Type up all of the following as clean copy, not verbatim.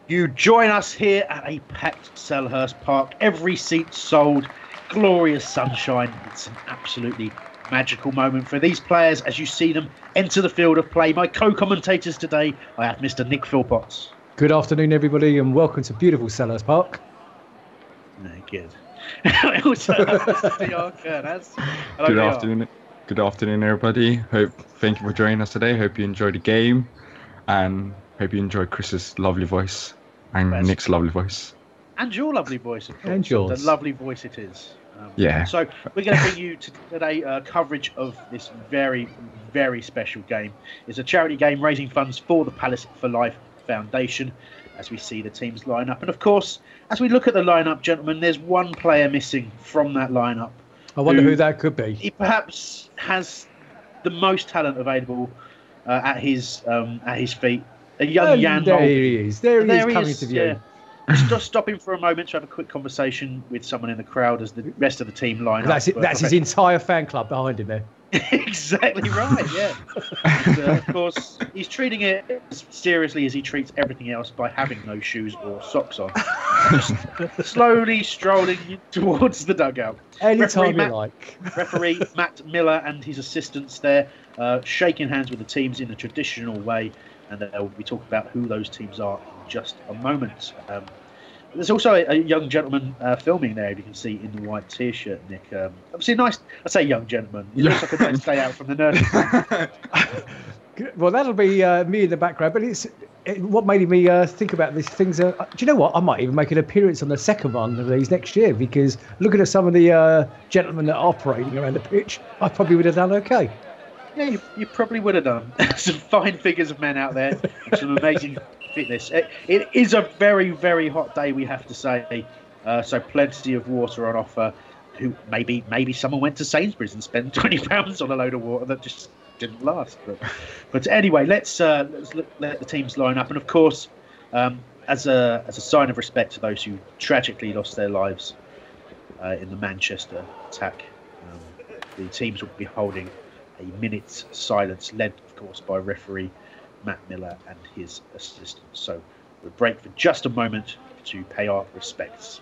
You join us here at a packed Selhurst Park. Every seat sold. Glorious sunshine. It's an absolutely magical moment for these players as you see them enter the field of play. My co-commentators today, I have Mr. Nick Philpotts. Good afternoon, everybody, and welcome to beautiful Selhurst Park. Good. Also, Mr. DR Kernas. Hello, Good DR. afternoon. Good afternoon, everybody. Thank you for joining us today. Hope you enjoyed the game, and hope you enjoyed Chris's lovely voice and Nick's lovely voice. And your lovely voice, of course. And yours. The lovely voice it is. Yeah. So we're going to bring you today coverage of this very, very special game. It's a charity game raising funds for the Palace for Life Foundation as we see the teams line up. And of course, as we look at the lineup, gentlemen, there's one player missing from that lineup. I wonder who that could be. He perhaps has the most talent available at his feet. A young Jan. There he is. There he is coming to view. Yeah. Just stopping for a moment to have a quick conversation with someone in the crowd as the rest of the team line up. That's his entire fan club behind him there. Exactly right, yeah. And, of course, he's treating it as seriously as he treats everything else by having no shoes or socks on. Slowly strolling towards the dugout. Anytime you like. Referee Matt Miller and his assistants there shaking hands with the teams in a traditional way. And we'll be talking about who those teams are in just a moment. There's also a young gentleman filming there, if you can see, in the white T-shirt, Nick. Obviously, nice. I say young gentleman. He looks like a nice day out from the nursery. Well, that'll be me in the background. But what made me think about these things. Do you know what? I might even make an appearance on the second one of these next year, because looking at some of the gentlemen that are operating around the pitch, I probably would have done okay. Yeah, you probably would have done. Some fine figures of men out there, with some amazing fitness. It is a very, very hot day, we have to say. So plenty of water on offer. Maybe someone went to Sainsbury's and spent £20 on a load of water that just didn't last. But anyway, let's let the teams line up. And of course, as a sign of respect to those who tragically lost their lives in the Manchester attack, the teams will be holding a minute's silence, led, of course, by referee Matt Miller and his assistants. So we'll break for just a moment to pay our respects.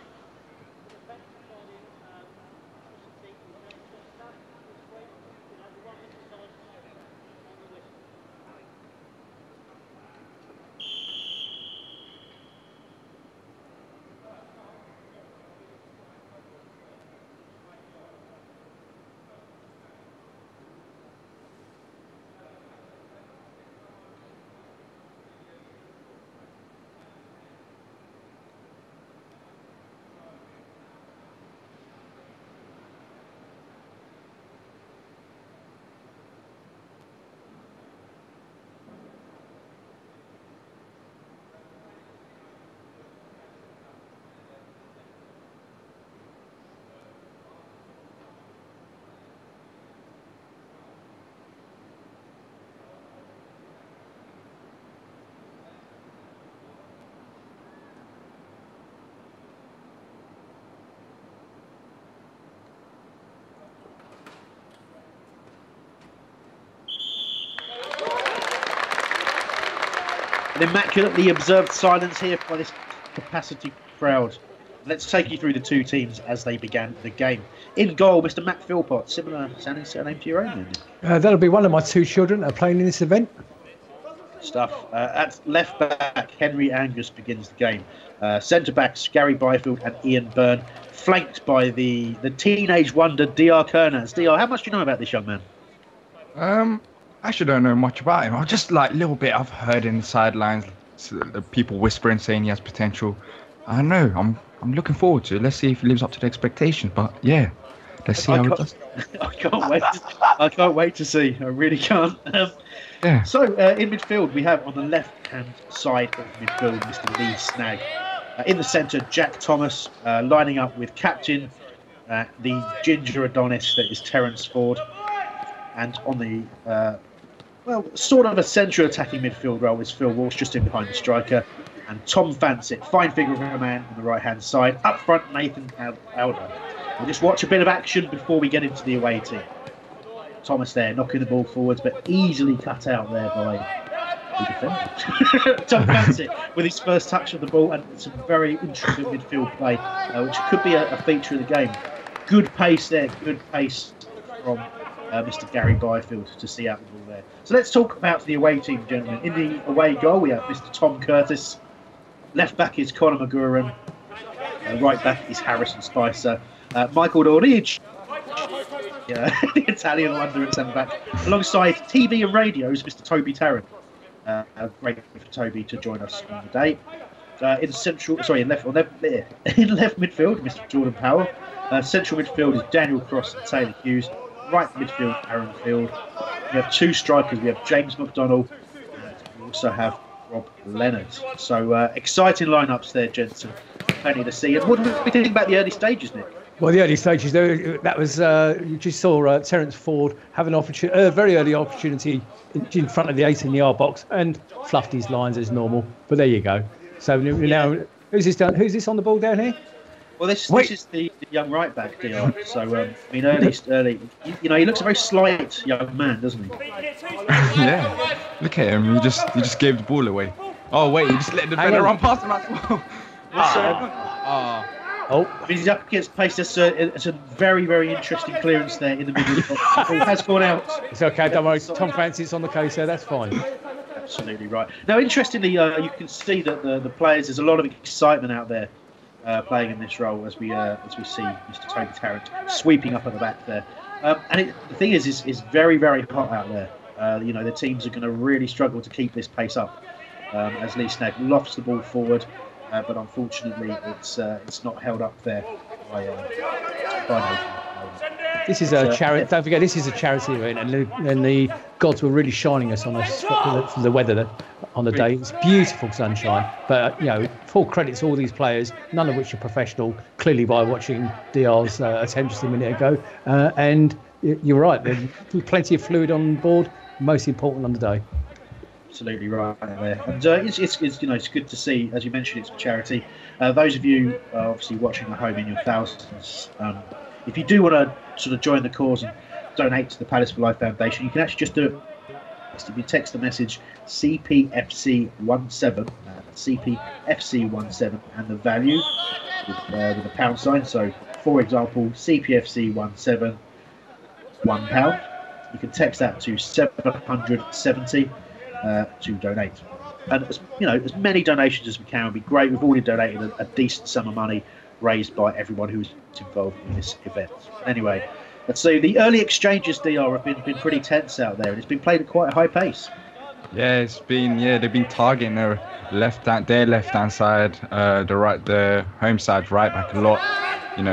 An immaculately observed silence here by this capacity crowd. Let's take you through the two teams as they began the game. In goal, Mr. Matt Philpott, similar sounding surname to your own. That'll be one of my two children that are playing in this event. Stuff. At left back, Henry Angus begins the game. Centre backs, Gary Byfield and Ian Byrne, flanked by the teenage wonder DR Kernas. DR, how much do you know about this young man? Actually don't know much about him. I just like a little bit I've heard in the sidelines, people whispering saying he has potential. I don't know. I'm looking forward to it. Let's see if he lives up to the expectations. But yeah, let's see how it does. I can't wait to see. I really can't. Yeah. So in midfield we have on the left-hand side of midfield Mr. Lee Snag. In the centre, Jack Thomas lining up with captain, the ginger Adonis that is Terence Ford, and on the sort of a central attacking midfield role is Phil Walsh, just in behind the striker, and Tom Fancett, fine figure of a man on the right-hand side. Up front, Nathan Alder. We'll just watch a bit of action before we get into the away team. Thomas there, knocking the ball forwards, but easily cut out there by He defended. Tom Clancy with his first touch of the ball and some very intricate midfield play, which could be a feature of the game. Good pace there, good pace from Mr. Gary Byfield to see out the ball there. So let's talk about the away team, gentlemen. In the away goal, we have Mr. Tom Curtis. Left back is Conor McGurran. Right back is Harrison Spicer. Michael Dornic, the Italian wonder at centre back, alongside TV and radios, Mr. Toby Tarrant. Great for Toby to join us on the day. In left midfield, Mr. Jordan Powell. Central midfield is Daniel Cross and Taylor Hughes. Right midfield, Aaron Field. We have two strikers. We have James McDonnell, and we also have Rob Leonard. So exciting lineups there, gents, and plenty to see. And what do we think about the early stages, Nick? Well, the early stages, that was you just saw Terence Ford have a very early opportunity in front of the 18-yard box and fluffed his lines as normal. But there you go. So now, who's this on the ball down here? Well, this is the young right back, DR. So early. He looks a very slight young man, doesn't he? Yeah. Look at him. He just gave the ball away. Oh wait, he just let the defender run past him as well. He's up against pace. It's a very, very interesting clearance there in the middle. The ball has gone out. It's okay, don't worry. Tom Clancy's on the case there. That's fine. Absolutely right. Now, interestingly, you can see that the players. There's a lot of excitement out there playing in this role as we see Mr. Toby Tarrant sweeping up at the back there. The thing is very, very hot out there. The teams are going to really struggle to keep this pace up as Lee Snag lofts the ball forward. But unfortunately, it's not held up there by Nathan. This is a charity. Don't forget, this is a charity event, and the gods were really shining us on us for the weather on the day. It's beautiful sunshine, but full credit to all these players, none of which are professional. Clearly, by watching DR's attempts a minute ago, and you're right. There's plenty of fluid on board. Most important on the day. Absolutely right there, and it's good to see. As you mentioned, it's a charity. Those of you obviously watching at home in your thousands, if you do want to sort of join the cause and donate to the Palace for Life Foundation, you can actually just do it. If you text the message CPFC17, CPFC17, and the value with a pound sign. So, for example, CPFC17, £1. You can text that to 770. To donate, and as many donations as we can would be great. We've already donated a decent sum of money raised by everyone who's involved in this event. Anyway, let's see. The early exchanges, DR, have been pretty tense out there, and it's been played at quite a high pace. Yeah, they've been targeting their left hand side, the home side right back a lot.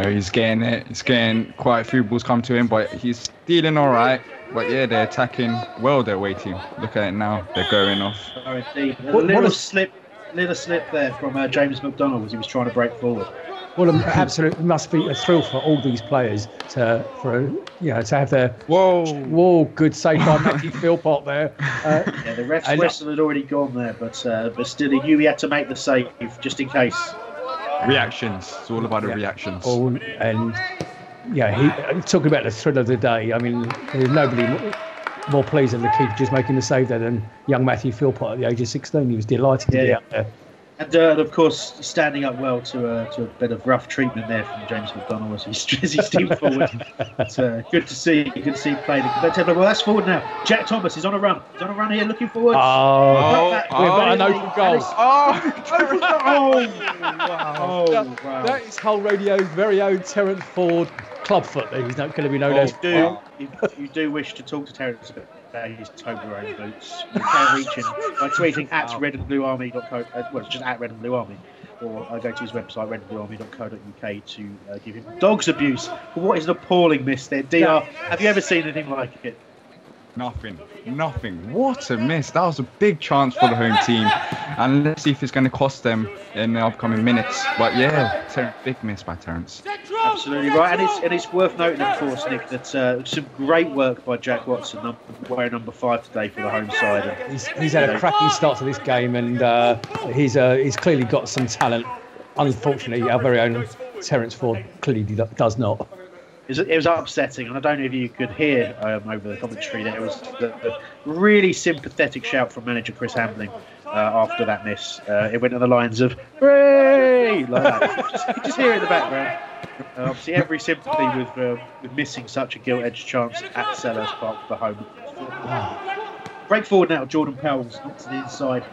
He's getting it. He's getting quite a few balls come to him, but he's dealing all right. But yeah, they're attacking well. They're waiting. Look at it now. They're going off. Oh, indeed. Little slip there from James McDonnell as he was trying to break forward. Well, it must be a thrill for all these players to have their good save by Matthew Philpott there. The ref's whistle had already gone there, but still he knew he had to make the save just in case. Reactions. It's all about the reactions. Talking about the thrill of the day. I mean, there's nobody more pleased than the keeper just making the save there than young Matthew Philpott at the age of 16. He was delighted to be out there. And of course, standing up well to a bit of rough treatment there from James McDonnell as he steamed forward. It's good to see. You can see playing. Well, that's forward now. Jack Thomas is on a run. He's on a run here, looking forward. We've got an open goal. Wow. That is Hull Radio's very own Terence Ford clubfoot. He's not going to be known as. If you do wish to talk to Terence about his Toblerone boots, you can reach him by tweeting at redandbluearmy.co. Well, it's just at redandbluearmy, or go to his website redandbluearmy.co.uk to give him dog's abuse. But what is an appalling miss there, DR? Have you ever seen anything like it? Nothing. What a miss. That was a big chance for the home team. And let's see if it's going to cost them in the upcoming minutes. But yeah, big miss by Terence. Absolutely right. And it's worth noting, of course, Nick, that some great work by Jack Watson, wearing number 5 today for the home side. He's had a cracking start to this game, and he's clearly got some talent. Unfortunately, our very own Terence Ford clearly does not. it was upsetting, and I don't know if you could hear over the commentary there was the really sympathetic shout from manager Chris Hambling after that miss. It went on the lines of "Hooray!" like that. You could just hear it in the background. Obviously, every sympathy with missing such a gilt-edged chance at Selhurst Park for home. Break forward now. Jordan Powell's knocked to the inside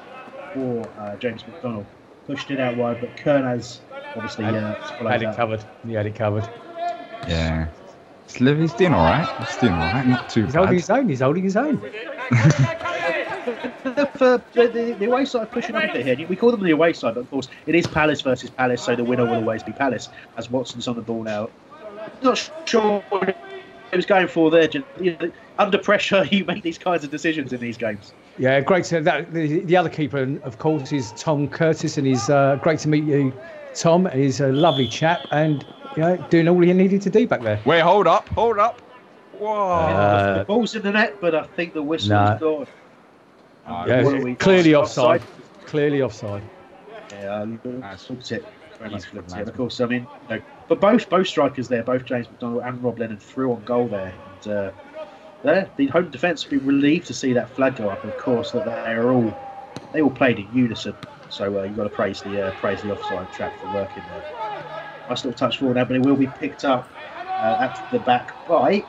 for James McDonald. Pushed it out wide, but Kernaz obviously had it covered. He had it covered. Yeah. He's doing all right. Not too bad. He's holding his own. The away side pushing up a bit here. We call them the away side, but of course it is Palace versus Palace, so the winner will always be Palace. As Watson's on the ball now. Not sure what he was going for there. Under pressure, you make these kinds of decisions in these games. Yeah, great. The other keeper, of course, is Tom Curtis, and he's great to meet you, Tom. He's a lovely chap, and doing all he needed to do back there. Wait, hold up. Whoa. The ball's in the net, but I think the whistle is gone. Clearly offside. Clearly offside. Yeah, looked it. Very much looked it. Of course, I mean, but both strikers there, both James McDonald and Rob Lennon, threw on goal there. And, the home defence will be relieved to see that flag go up. Of course, that they all played in unison. So you've got to praise the offside trap for working there. Nice little touch forward now, but it will be picked up at the back by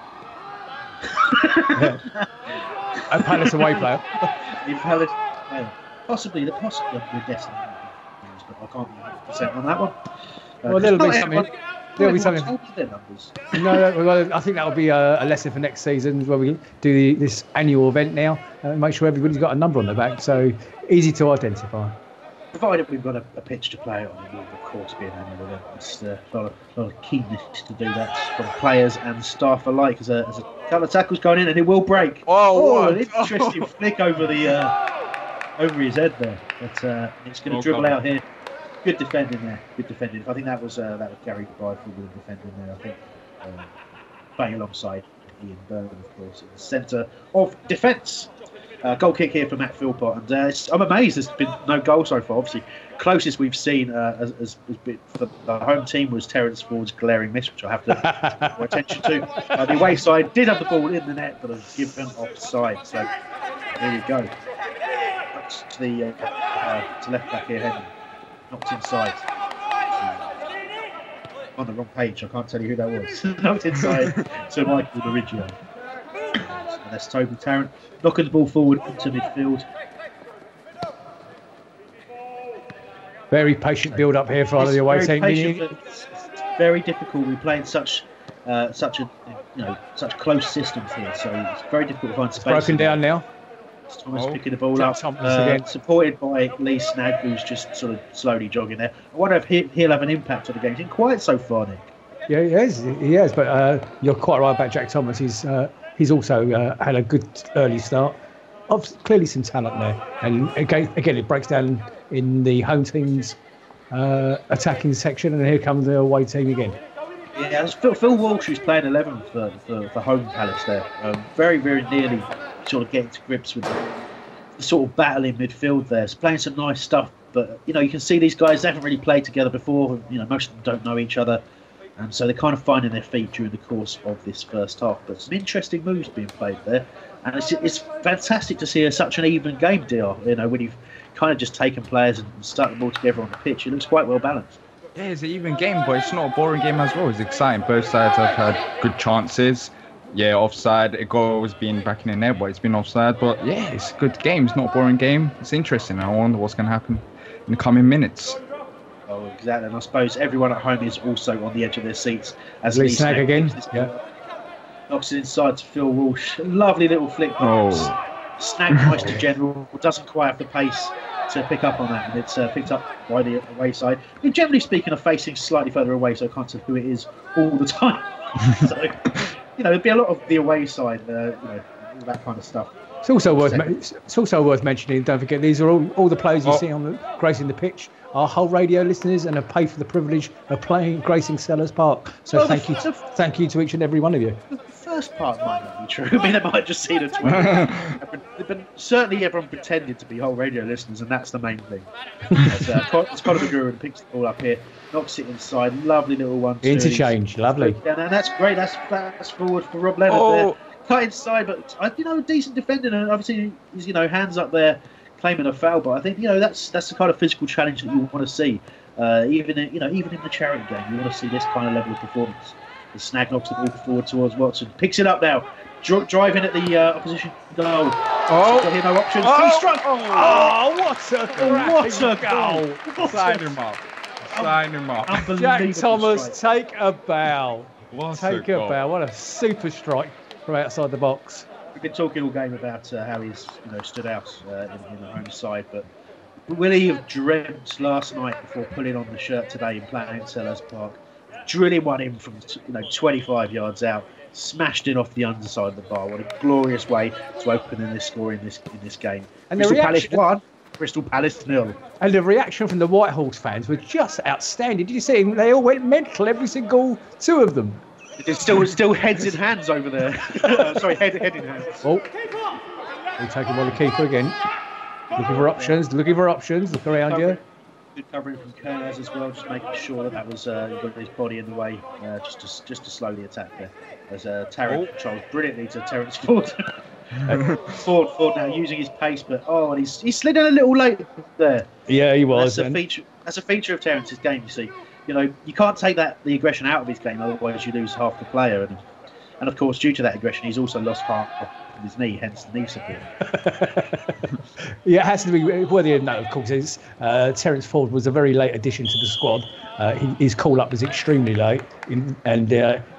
a Palace away player. Possibly I'm guessing, but I can't be 100% on that one. Well, there'll be something. There'll be something. No, I think that'll be a lesson for next season where we do this annual event now. Make sure everybody's got a number on the back, so easy to identify. Provided we've got a pitch to play on, it will of course be an annual event. There's a lot of keenness to do that from players and staff alike. As a couple of tackles going in, and it will break. An interesting flick over his head there. But it's going to dribble out here. Good defending there. Good defending. I think that was Gary Bradford with the defending there. I think playing alongside Ian Byrne, of course, in the centre of defence. Goal kick here for Matt Philpott, and I'm amazed there's been no goal so far. Obviously, closest we've seen has been for the home team was Terence Ford's glaring miss, which I have to pay more attention to. The away side did have the ball in the net, but was given offside. So here we go. To the to left back here, Henry. Knocked inside. On the wrong page, I can't tell you who that was. Knocked inside to Michael Lorigio. And that's Toby Tarrant knocking the ball forward into midfield. Very patient build up here for either the away team. It's very difficult. We're playing such close systems here, so it's very difficult to find space. Broken down now. Thomas picking the ball up, supported by Lee Snag, who's just sort of slowly jogging there. I wonder if he'll have an impact on the game. He's been quiet so far, Nick. Yeah, he has. But you're quite right about Jack Thomas. He's also had a good early start. Clearly some talent there. And again, it breaks down in the home team's attacking section, and here comes the away team again. Yeah, Phil Walsh, who's playing 11 for home Palace there. Very, very nearly sort of getting to grips with the sort of battle in midfield there. It's playing some nice stuff, but you can see these guys haven't really played together before. Most of them don't know each other, and so they're kind of finding their feet during the course of this first half. But some interesting moves being played there, and it's fantastic to see such an even game, DR. When you've kind of just taken players and stuck them all together on the pitch, it looks quite well balanced. Yeah, it's an even game, but it's not a boring game as well. It's exciting. Both sides have had good chances. Yeah, offside. A goal was being back in the net, but it's been offside. But yeah, it's a good game. It's not a boring game. It's interesting. I wonder what's going to happen in the coming minutes. Oh, exactly. And I suppose everyone at home is also on the edge of their seats. As Lee Snag again. Yeah. Knocks it inside to Phil Walsh. Lovely little flick. Snag nice to general. Doesn't quite have the pace to pick up on that, and it's picked up by the away side. Generally speaking, are facing slightly further away, so I can't tell who it is all the time. So, there'd be a lot of the away side, all that kind of stuff. It's also worth mentioning. Don't forget, these are all the players you see on gracing the pitch are Hull Radio listeners and have paid for the privilege of gracing Selhurst Park. So thank you to each and every one of you. The first part might not be true. I mean, they might just see the tweet. but certainly everyone pretended to be whole radio listeners, and that's the main thing. It's Conor McGurran picks the ball up here, knocks it inside, lovely little one. Interchange, lovely. Yeah, and that's great. That's forward for Rob Leonard there. Cut inside, but decent defending, and obviously he's hands up there, claiming a foul. But I think that's the kind of physical challenge that you want to see. Even in the charity game, you want to see this kind of level of performance. The Snag knocks the ball forward towards Watson, picks it up now, driving at the opposition goal. Got him no options. He struck. What a goal! Sign him up. Jack Thomas, take a bow. What a super strike from outside the box. We've been talking all game about how he's stood out in the home side, but will he have dreamt last night before putting on the shirt today and playing at Selhurst Park, drilling one in from 25 yards out, smashed it off the underside of the bar? What a glorious way to open in this score in this game. And Crystal Palace 1, Crystal Palace 0. And the reaction from the Whitehorse fans was just outstanding. Did you see them? They all went mental, every single two of them. There's still heads in hands over there. Sorry, head in hands. Oh, we're taking on the keeper again. Looking for options. Look around you. Good covering from Kernaz as well, just making sure that was got his body in the way, just to slow the attack there. As Tarrant controls brilliantly to Terence Ford. Ford now using his pace, but and he slid in a little late there. Yeah, he was. That's a feature of Terrence's game. You see, you can't take the aggression out of his game, otherwise you lose half the player. And of course, due to that aggression, he's also lost half of his knee, hence the knee support. Yeah, it has to be worthy of note, of course. Terence Ford was a very late addition to the squad. His call-up was extremely late, and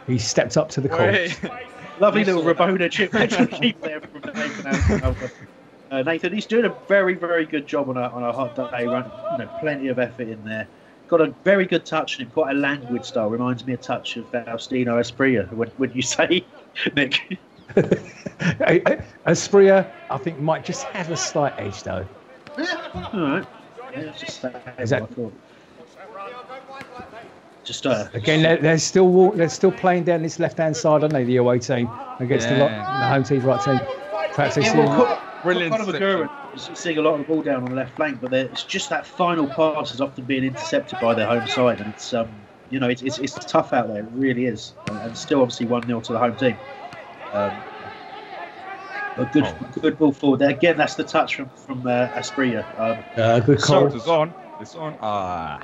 he stepped up to the call. Lovely little Rabona chip keep there from Nathan. Nathan, he's doing a very, very good job on a hot day run. Plenty of effort in there. Got a very good touch in him, quite a languid style. Reminds me a touch of Faustino Asprilla, when you say, Nick. Asprilla, I think, might just have a slight edge, though. Yeah, all right. Yeah, just what I thought. Just again, they're still playing down this left-hand side, aren't they? The away team against the home team's right team. Perhaps they brilliant. Conor McGurran is seeing a lot of the ball down on the left flank, but it's just that final pass is often being intercepted by their home side, and it's tough out there. It really is, and still obviously 1-0 to the home team. A good ball forward there. Again, that's the touch from Asprilla. Good call. It's on.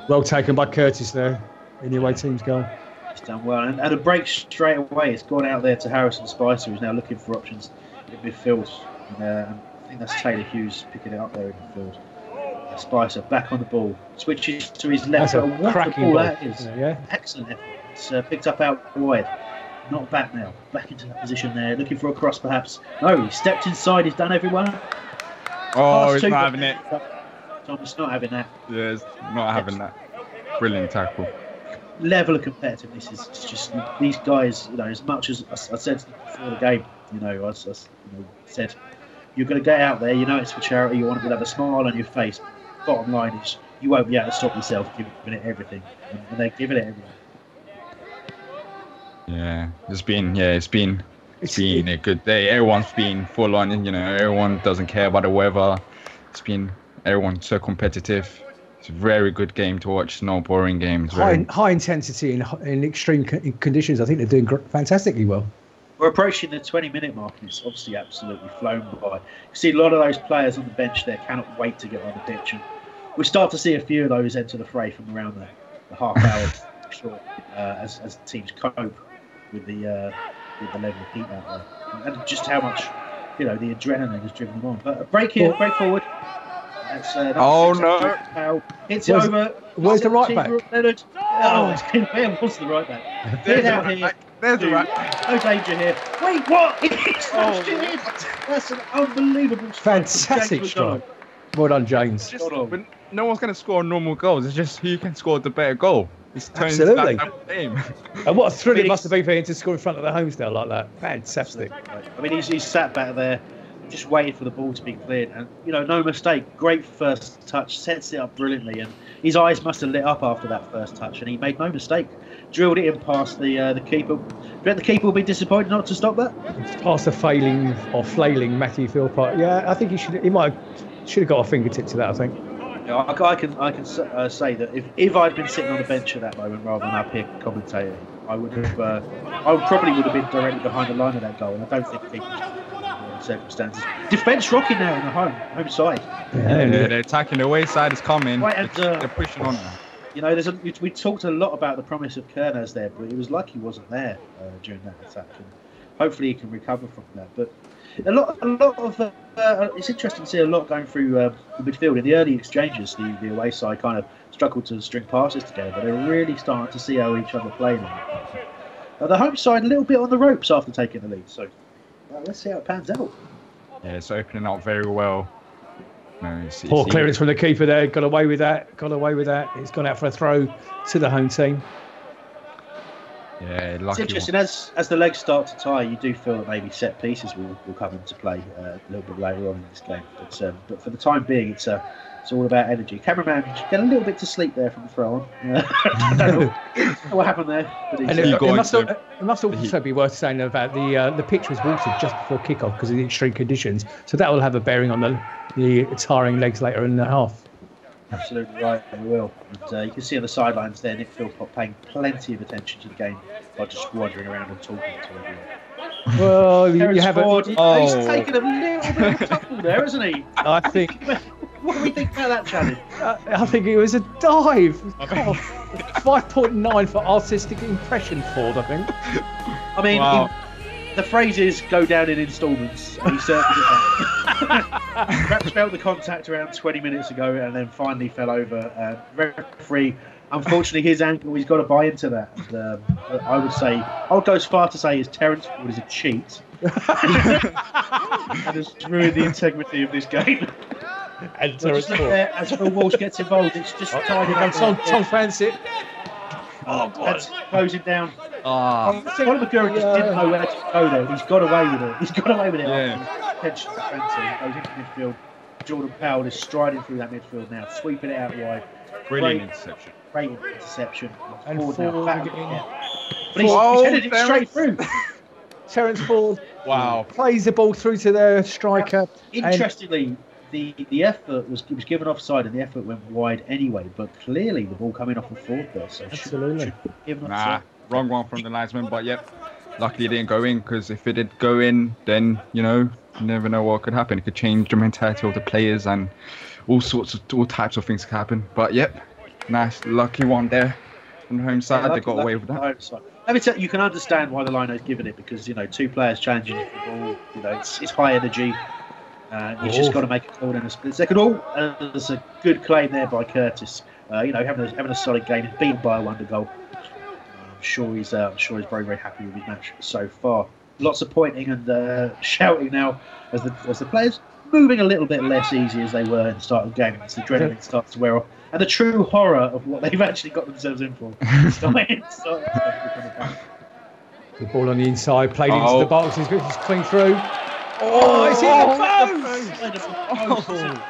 Well taken by Curtis there in the away team's goal. He's done well, and a break straight away. It's gone out there to Harrison Spicer, who's now looking for options in midfield. And I think that's Taylor Hughes picking it up there in midfield. Spicer back on the ball, switches to his left. That's a cracking ball. That is. Yeah. Excellent effort. It's picked up out wide. Not back now. Back into that position there. Looking for a cross, perhaps. No, he stepped inside. He's done everyone. Oh, he's not having it. Thomas not having that. Yeah, he's not having that. Brilliant tackle. Level of competitiveness is just these guys. As much as I said before the game, I said you're going to get out there. It's for charity. You want to have a smile on your face. Bottom line is you won't be able to stop yourself giving it everything, and they're giving it everything. Yeah, it's been a good day. Everyone's been full on. Everyone doesn't care about the weather. Everyone's so competitive. It's a very good game to watch. No boring games. High intensity in extreme conditions. I think they're doing fantastically well. We're approaching the 20-minute mark, and it's obviously absolutely flown by. You see a lot of those players on the bench there cannot wait to get on the pitch, and we start to see a few of those enter the fray from around the half hour short as teams cope with the level of heat out there, and just how much the adrenaline has driven them on. But a break here, break forward. That's no! Hits it over. Where's the right back? Leonard. Where was the right back? There's the right back. No danger here. Wait, what? He smashed it in. That's an unbelievable strike. Fantastic strike. Well done, James. But no one's going to score normal goals. It's just who can score the better goal. Absolutely. And what a thrill it must have been for him to score in front of the Holmesdale like that. Fantastic. I mean, he's sat back there just waited for the ball to be cleared, and no mistake, great first touch, sets it up brilliantly, and his eyes must have lit up after that first touch, and he made no mistake, drilled it in past the keeper. Do you think the keeper will be disappointed not to stop that? It's past the flailing Matthew Philpott. Yeah, I think he should have got a fingertip to that. I think. Yeah, I can say that if I'd been sitting on the bench at that moment rather than up here commentating, I would probably have been directly behind the line of that goal, and I don't think the keeper circumstances. Defence rocking now in the home side. Yeah, they're attacking. The away side is coming. Right, and, they're pushing on now. We talked a lot about the promise of Kernaz there, but it was like he wasn't there during that attack, and hopefully he can recover from that. But a lot of it's interesting to see a lot going through the midfield. In the early exchanges, the away side kind of struggled to string passes together, but they're really starting to see how each other play now. The home side a little bit on the ropes after taking the lead, so let's see how it pans out. Yeah, it's opening up very well. Poor clearance from the keeper there. Got away with that. It's gone out for a throw to the home team. Yeah, lucky. It's interesting as the legs start to tie. You do feel that maybe set pieces will come into play a little bit later on in this game. But for the time being, it's all about energy. Cameraman get a little bit to sleep there from the throw on. I don't know what happened there. But it must also be worth saying about the pitch was watered just before kickoff because of the extreme conditions. So that will have a bearing on the tiring legs later in the half. Absolutely right, they will. And you can see on the sidelines there, Nick Philpott paying plenty of attention to the game by just wandering around and talking to everyone. Well, you have He's taken a little bit of a couple there, hasn't he? I think. What do we think about that challenge? I think it was a dive. 5.9 for artistic impression, Ford. I think. I mean, wow. The phrase is "go down in instalments," and he certainly did that. Perhaps felt the contact around 20 minutes ago, and then finally fell over. Referee, unfortunately, his ankle. He's got to buy into that. And, I would go as far to say his Terence Ford is a cheat, and has ruined the integrity of this game. And Terence Ford. As Phil Walsh gets involved, it's just tied up. Tom Francis. Oh, God. That's closing down. Conor McGurran just didn't know where to go there. He's got away with it. Yeah. Attention to Francis. Goes into midfield. Jordan Powell is striding through that midfield now, sweeping it out wide. Brilliant interception. Great interception. And Ford now back again. again. But he's headed it straight through. Terence Ford. Wow. Plays the ball through to the striker. Interestingly, the effort was given offside, and the effort went wide anyway. But clearly, the ball coming off of Ford there. So absolutely. Wrong one from the linesman. But yep, luckily it didn't go in, because if it did go in, then you never know what could happen. It could change the mentality of the players, and all types of things could happen. But yep, nice, lucky one there from the home side. They got away with that. Let me tell you, you can understand why the lino's given it, because two players challenging the ball. It's high energy. You've just got to make a call in a split second. There's a good claim there by Curtis. Having a solid game, he's beaten by a wonder goal. I'm sure he's very, very happy with his match so far. Lots of pointing and shouting now as the players moving a little bit less easy as they were at the start of the game. As the adrenaline starts to wear off, and the true horror of what they've actually got themselves in for. The ball on the inside, played into the box. He's clean through. It's in the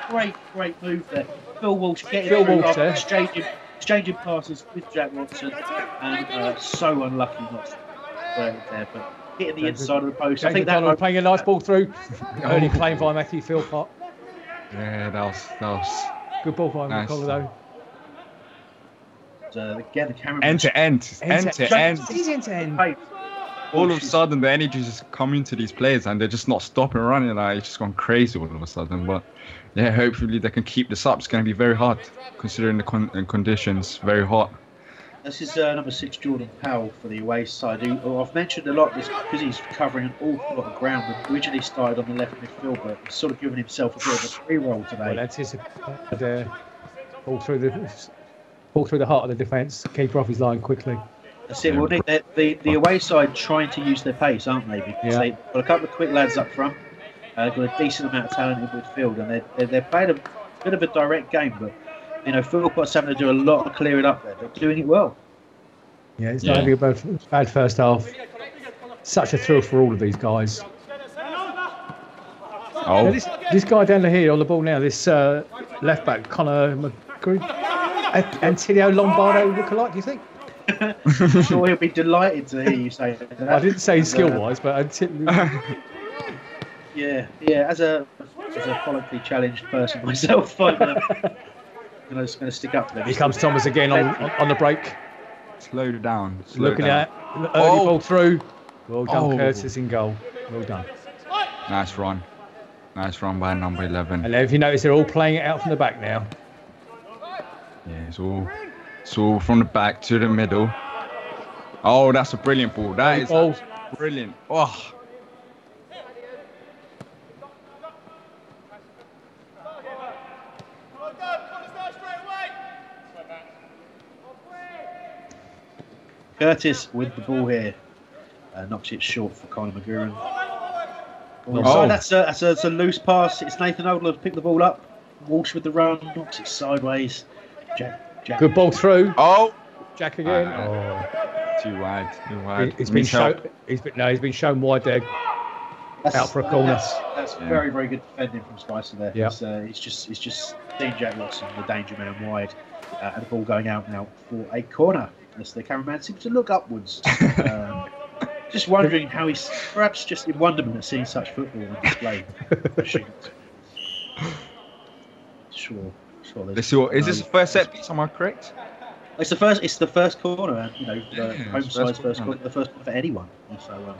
post! Great move there. Phil Walsh getting exchanging passes with Jack Watson, and so unlucky not to there, but hitting the inside of the post. I think that playing a nice ball through. Early claim by Matthew Philpott. Yeah, that was good ball by nice. McCollough. Again, the camera. End to end. He's end to end. All of a sudden, the energy just coming to these players, and they're just not stopping running. Like, it's just gone crazy all of a sudden. But yeah, hopefully they can keep this up. It's going to be very hard, considering the conditions. Very hot. This is number 6, Jordan Powell, for the away side. Who I've mentioned a lot this because he's covering an awful lot of ground. But originally started on the left midfield, but he's sort of given himself a bit of a free roll today. Well, that's his ball through the heart of the defence. Keeper off his line quickly. That's it. Well, Nick, the away side trying to use their pace, aren't they? Because they've got a couple of quick lads up front, got a decent amount of talent in midfield, and they're playing a bit of a direct game. But Philpott's having to do a lot of clearing up there. They're doing it well. Yeah, it's not having a bad first half. Such a thrill for all of these guys. Oh, Now, this guy down here on the ball now, this left back, Connor McGrew, Antonio Lombardo lookalike, do you think? I'm sure he'll be delighted to hear you say that. I didn't say skill-wise, but yeah. As a follically challenged person myself, I'm just going to stick up for them. Here comes Thomas again on the break. slow down. Looking at early ball through. Well done, Curtis in goal. Well done. Nice run by number 11. And if you notice, they're all playing it out from the back now. Yeah, it's all from the back to the middle. Oh, that's a brilliant ball. That is brilliant. Oh. Curtis with the ball here. Knocks it short for Conor McGurran. Oh. That's a loose pass. It's Nathan Oldler picked the ball up. Walsh with the run, knocks it sideways. Jack. Good ball through. Oh. Jack again. Too wide. He's been shown wide there. Out for a corner. That's very, very good defending from Spicer there. Yeah. It's just seen Jack Watson, the danger man, wide, and the ball going out now for a corner. As the cameraman seems to look upwards. Just wondering how he's perhaps just in wonderment at seeing such football on display. Sure. Is this the first set piece? Am I correct? It's the first corner, and home side's first corner, the first one for anyone. So,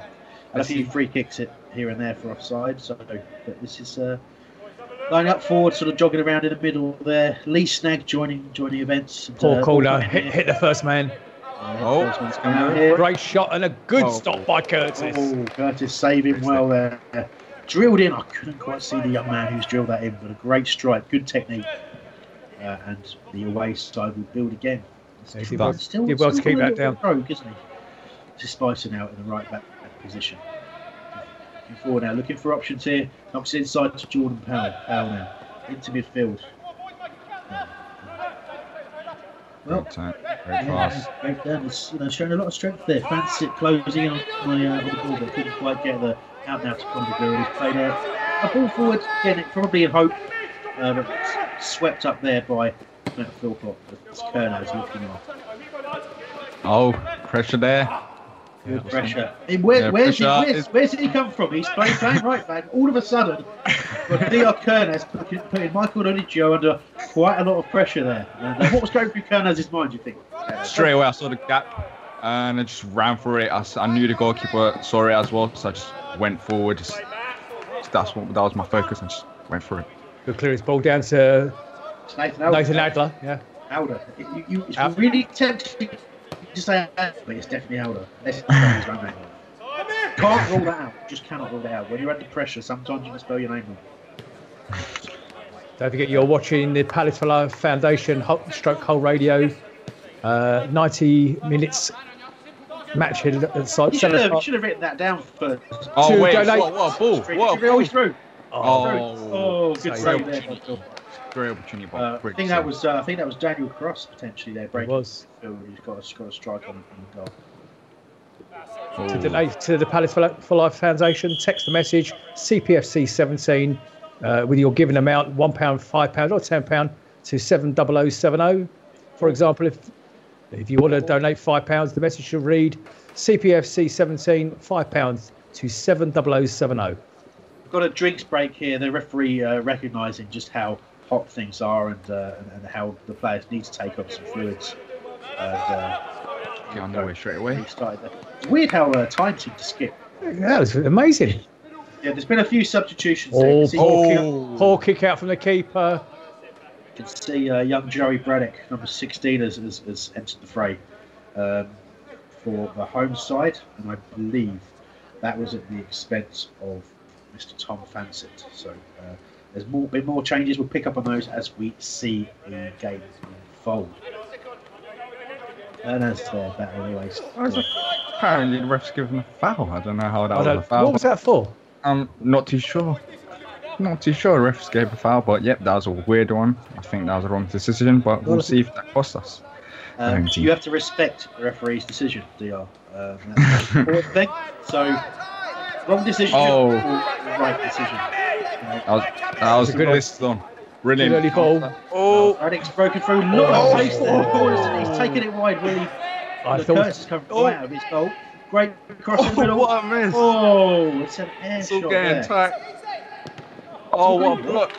and a few free kicks here and there for offside. So, but this is lining up forward, sort of jogging around in the middle there. Lee Snag joining events. Poor corner, hit the first man. First one's coming out here. Great shot and a good stop by Curtis. Curtis saving well there. Drilled in. I couldn't quite see the young man who's drilled that in, but a great strike, good technique. And the away side will build again. Did well to keep that down. Rogue, isn't he? Just Spicer now in the right back position. Looking forward now, looking for options here. Knocks inside to Jordan Powell. Powell now into midfield. Well, very fast. Great turn. It's showing a lot of strength there. Fancy it closing in on the ball, but couldn't quite get the out now to Conor McGurran. He's played a ball forward, again, probably in hope, but swept up there by Matt Philpott. As Kerner is looking off. Oh, pressure there. Good pressure. Where's did he come from? He's playing right back. All of a sudden, but D.R. Kerner's putting Michael Onigio under quite a lot of pressure there. And what was going through Kerner's mind, do you think? Straight away, I saw the gap and I just ran for it. I knew the goalkeeper saw it as well, so I just went forward. That was my focus, and just went for it. Good clearance ball down to Nathan Adler. Yeah. Alder. It's really tempting to say Alder, but it's definitely Alder. Can't rule that out. Just cannot rule that out. When you're under pressure, sometimes you can spell your name wrong. Don't forget you're watching the Palace for Life Foundation Stroke Hull Radio 90 minutes match here at the site. You should have written that down first. Oh, wait, what a ball. What a ball. Through. Good save there. Great opportunity. I think that was Daniel Cross potentially there breaking. It was. He's got a strike on the goal. To the Palace for Life Foundation, text the message CPFC 17 with your given amount, £1, £5 or £10 to 70070. For example, if you want to donate £5, the message should read CPFC 17 £5 to 70070. We've got a drinks break here. The referee recognising just how hot things are and how the players need to take on some fluids. Get underway straight away. It's weird how time seemed to skip. Yeah, it was amazing. Yeah, there's been a few substitutions. Poor kick out from the keeper. You can see young Joey Braddock, number 16, has entered the fray for the home side, and I believe that was at the expense of Mr. Tom Fansett. So there's been more changes. We'll pick up on those as we see the game unfold. And as their battle always. Apparently the ref's given a foul. I don't know how that was a foul. What was that for? I'm not too sure. Not too sure. The refs gave a foul, but yep, that was a weird one. I think that was a wrong decision, but we'll see if that costs us. You have to respect the referee's decision, DR. That's an important thing. So, wrong decision or right decision. That was a good this on. Brilliant. Good early ball. Oh, Radek's broken through. Lot of pace there. Corners, he's taking it wide. Willie. I Curtis thought has come right out of his goal. Great cross in the middle. what a miss. Oh, it's an air It's all shot getting there. tight. Oh, what a block.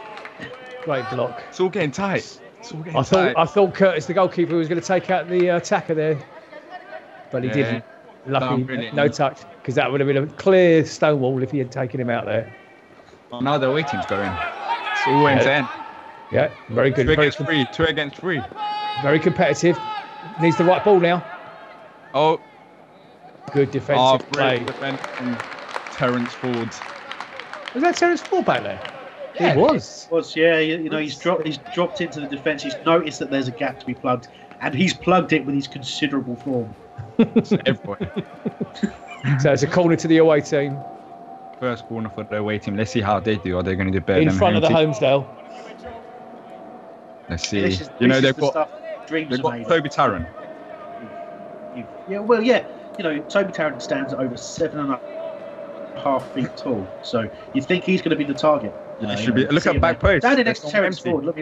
great block. It's all getting tight. It's all getting tight. I thought Curtis, the goalkeeper, was going to take out the attacker there, but he didn't. Lucky, brilliant. no touch, because that would have been a clear stonewall if he had taken him out there. Oh, now the waiting's going. It's all end to end. Yeah, very good. 2 against 3. 2 against 3. Very competitive. Needs the right ball now. Oh, Good defensive play. brilliant defense from Terence Ford. Was that Terence Ford back there? Yeah, It was. Yeah, you know, he's dropped into the defence. He's noticed that there's a gap to be plugged, and he's plugged it with his considerable form. Everywhere. So it's a corner to the away team. First corner for the away team. Let's see how they do. Are they going to do better In than front of the home Holmesdale. team? Let's see. This is they've the got stuff dreams they've are got made of. Toby Tarrant. Yeah, well, yeah. You know, Toby Tarrant stands at over 7.5 feet tall, so you think he's going to be the target. It should be. Look at back post. Standing next to That's Terence empty. Ford. Look,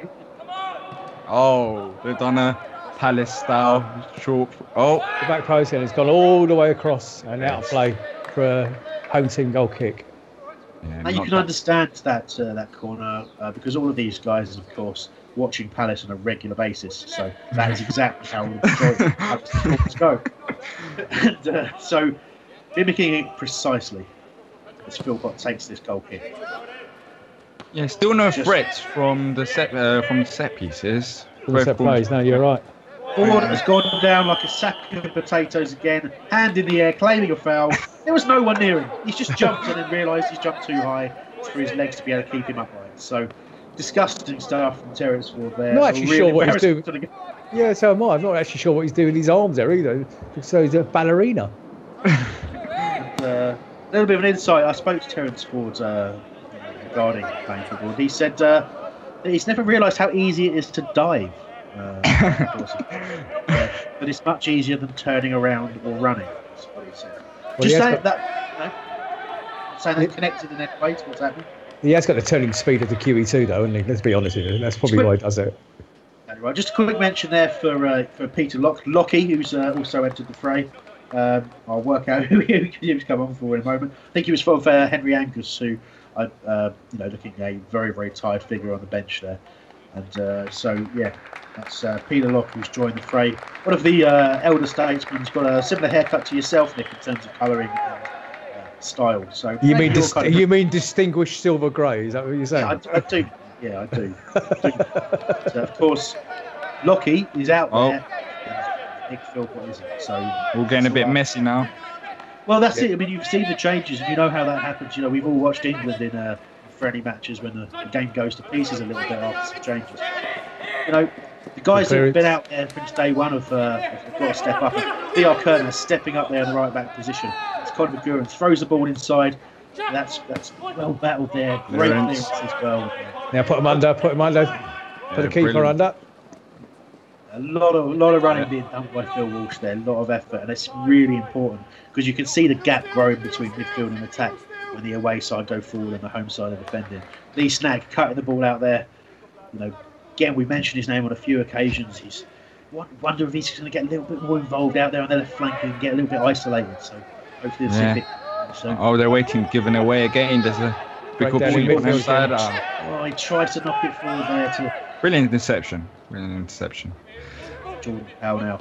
Oh, they've done a Palace style short. Oh, The back post, and it's gone all the way across and out of play for a home team goal kick. yeah, now you not can that- understand that corner because all of these guys, is, of course, watching Palace on a regular basis. So that is exactly how the majority of Palace corners go. And so mimicking it precisely as Philpott takes this goal kick. Yeah, still no Just- threats from the set pieces. From the set plays. No, you're right. Ford has gone down like a sack of potatoes again, hand in the air, claiming a foul. There was no one near him. He's just jumped and then realised he's jumped too high for his legs to be able to keep him upright. So, disgusting stuff from Terence Ford there. Not actually sure what he's doing. embarrassing. Yeah, so am I. I'm not actually sure what he's doing with his arms there either. So he's a ballerina. A little bit of an insight. I spoke to Terence Ford regarding playing football. He said that he's never realised how easy it is to dive. Of course. But it's much easier than turning around or running. That's what he said. Well, Just he has saying got- that. You know, saying they're connected in that way to what's happening. He has got the turning speed of the QE2 though, hasn't he? Let's be honest with you. That's probably why he does it. Right, just a quick mention there for Peter Lockie, who's also entered the fray. I'll work out who he's come on for in a moment. I think he was for Henry Angus, who, looking a very, very tired figure on the bench there. And so, yeah, that's Peter Locke who's joined the fray. One of the elder statesmen has got a similar haircut to yourself, Nick, in terms of colouring and style. So You mean you're kind of- you mean distinguished silver grey? Is that what you're saying? Yeah, I do. Yeah, I do. So, of course, Lockie is out there. And Nick Philpott isn't. So We're getting a bit it's all right. messy now. Well, that's it. I mean, you've seen the changes, and you know how that happens. You know, we've all watched England in friendly matches when the game goes to pieces a little bit after some changes. You know, the guys that have been out there since day one have got to step up. And B.R. Kerner stepping up there in the right back position. It's kind of endurance. Throws the ball inside. That's well battled there. Great clearance as well. Now put him under. Put the keeper brilliant. under. A lot of running being done by Phil Walsh there, a lot of effort, and it's really important because you can see the gap growing between midfield and attack when the away side go forward and the home side are defending. Lee Snag cutting the ball out there. You know, again, we mentioned his name on a few occasions. He's wonder if he's going to get a little bit more involved out there on the left flank and get a little bit isolated. So hopefully, we'll see a bit. So, Oh, they're waiting, giving away again. There's a big Breakdown ball in on the midfield side. again. he tried to knock it forward there to Brilliant interception. Jordan Powell now.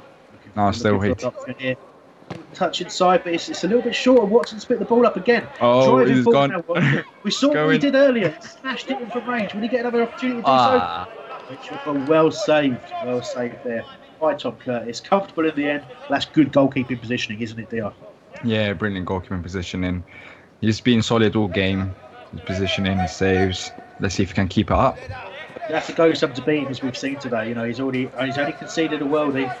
No, still looking hit. for a option here. Touch inside, but it's a little bit short. And Watson split the ball up again. Oh, Driving he's forward gone. now, Watson. We saw what he Going. did earlier. He smashed it in from range. Will he get another opportunity to do Ah, so? Which well saved there by Tom Curtis. Comfortable in the end. That's good goalkeeping positioning, isn't it, DR? yeah, brilliant goalkeeping positioning. He's been solid all game. His positioning, his saves. Let's see if he can keep it up. You have to go some to beat him, as we've seen today. You know, he's only conceded a worldie.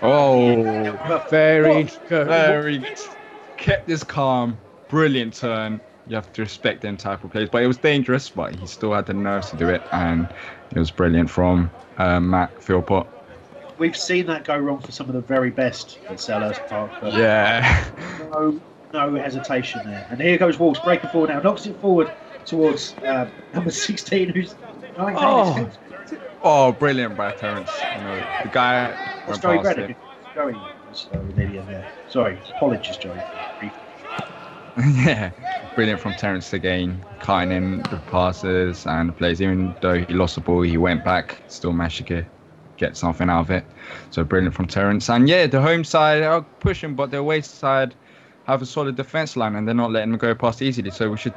Oh, Very. very kept his calm. Brilliant turn. You have to respect them type of plays, but it was dangerous. But he still had the nerves to do it, and it was brilliant from Matt Philpott. We've seen that go wrong for some of the very best at Selhurst Park. But Yeah. no hesitation there. And here goes Walsh breaking forward now. Knocks it forward towards number 16, who's going Oh, brilliant by Terence. You know, the guy went Joey past Braddock. it. Joey was an idiot there. Sorry, apologies, Joey. Yeah, brilliant from Terence again, cutting in the passes and the plays. Even though he lost the ball, he went back, still managed to get something out of it. So brilliant from Terence. And yeah, the home side are pushing, but the away side have a solid defence line and they're not letting them go past easily. So we should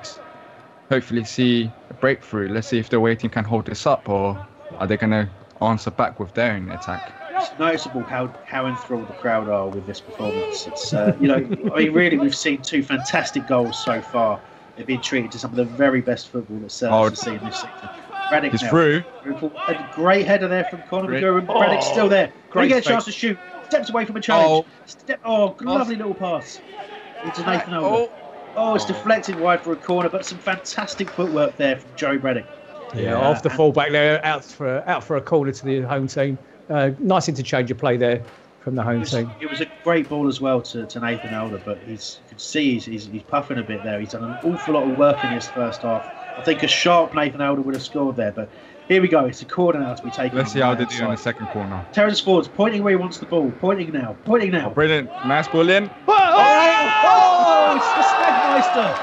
hopefully see a breakthrough. Let's see if the away team can hold this up, or are they going to answer back with their own attack? It's noticeable how enthralled the crowd are with this performance. It's you know, I mean, really, we've seen two fantastic goals so far. They've been treated to some of the very best football that Selhurst has seen this season. Braddock He's now. through. A great header there from Conor McGurran. Braddock's still there. When he gets a chance to shoot, steps away from a challenge. Lovely little pass into Nathan Older. It's deflected wide for a corner, but some fantastic footwork there from Joe Braddock. Yeah, off the fullback there, out for a corner to the home team. Nice interchange of play there from the home team. It was a great ball as well to Nathan Elder, but you could see he's puffing a bit there. He's done an awful lot of work in his first half. I think a sharp Nathan Elder would have scored there, but here we go. It's a corner now to be taken. Let's see how they do in the second corner. Terence Ford's pointing where he wants the ball. Pointing now. Oh, brilliant. Nice ball in. It's the Stagmeister.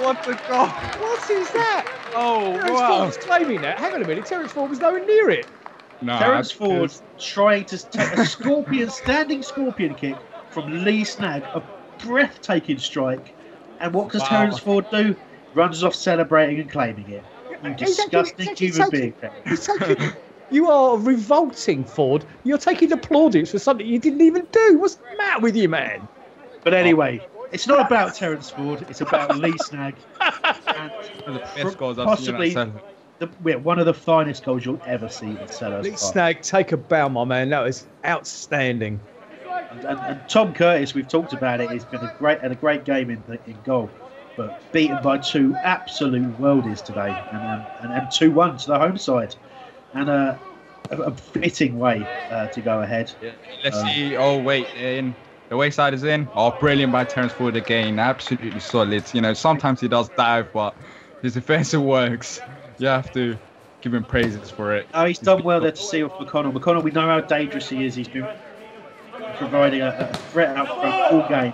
What the goal? What is that? Oh, Terence wow. Ford was claiming that. Hang on a minute. Terence Ford was nowhere near it. No, Terence Ford trying to take a standing scorpion kick from Lee Snag, a breathtaking strike. And what does Terence Ford do? Runs off celebrating and claiming it. You disgusting human being. You are revolting, Ford. You're taking the plaudits for something you didn't even do. What's the matter with you, man? But anyway, it's not about Terence Ford. It's about Lee Snag. One of the best goals I've seen at Selhurst. One of the finest goals you'll ever see at Selhurst Lee Park. Snag, take a bow, my man. That was outstanding. And Tom Curtis, we've talked about it. He's been a great game in goal, but beaten by two absolute worldies today, and 2-1 to the home side, and a fitting way to go ahead. Yeah. Let's see. Oh wait, in the way side is in. Oh, brilliant by Terence Ford again. Absolutely solid. You know, sometimes he does dive, but his defensive works. You have to give him praises for it. Oh, he's done well there to see off McConnell. McConnell, we know how dangerous he is. He's been providing a threat out front all game.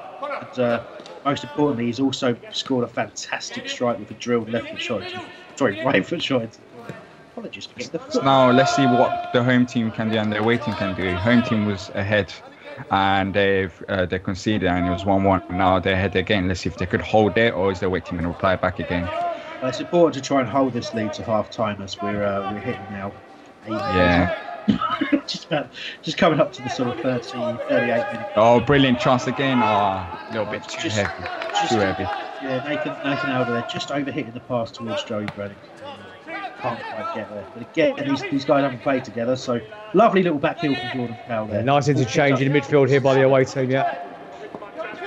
And, most importantly, he's also scored a fantastic strike with a drilled left foot shot. Sorry, right foot shot. Apologies for getting the foot. Now let's see what the home team can do and their away team can do. Home team was ahead, and they conceded, and it was 1-1. Now they're ahead again. Let's see if they could hold it, or is their away team going to reply back again? It's important to try and hold this lead to half time as we're hitting now. just coming up to the sort of 38 minutes. Oh, brilliant chance again. A little bit too heavy. Too heavy. Yeah, Nathan Elder there, just overhitting the pass towards Joey Braddock. Can't quite get there. But again, these guys haven't played together, so lovely little back heel from Jordan Powell there. Yeah, nice interchange in the midfield here by the away team, yeah.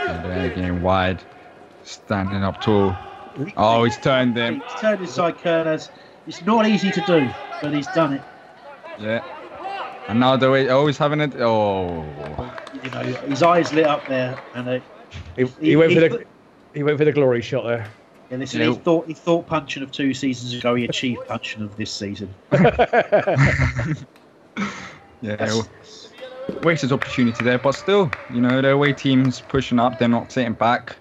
And then again wide, standing up tall. Oh, he's turned them. He's turned inside Kerners. It's not easy to do, but he's done it. Yeah. And now the way always having it. Oh. You know, his eyes lit up there, and he went for the glory shot there. Yeah, listen, he thought punching of 2 seasons ago. He achieved punching of this season. Yeah. Wasted opportunity there, but still, you know, their away team's pushing up. They're not sitting back.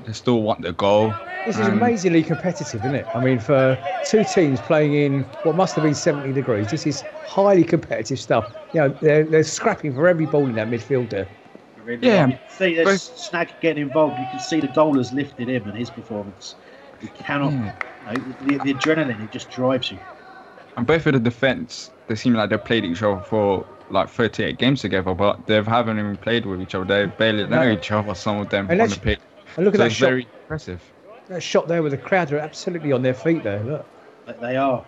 They still want the goal. This is amazingly competitive, isn't it? I mean, for two teams playing in what must have been 70 degrees, this is highly competitive stuff. You know, they're scrapping for every ball in that midfield there. Really you can see there's Snag getting involved. You can see the goal has lifted him and his performance. You cannot, the adrenaline, it just drives you. And both of the defence, they seem like they've played each other for like 38 games together, but they haven't even played with each other. They barely know each other, some of them on the pitch. And look at that shot. Very impressive. That shot there with the crowd are absolutely on their feet there. Look. They are.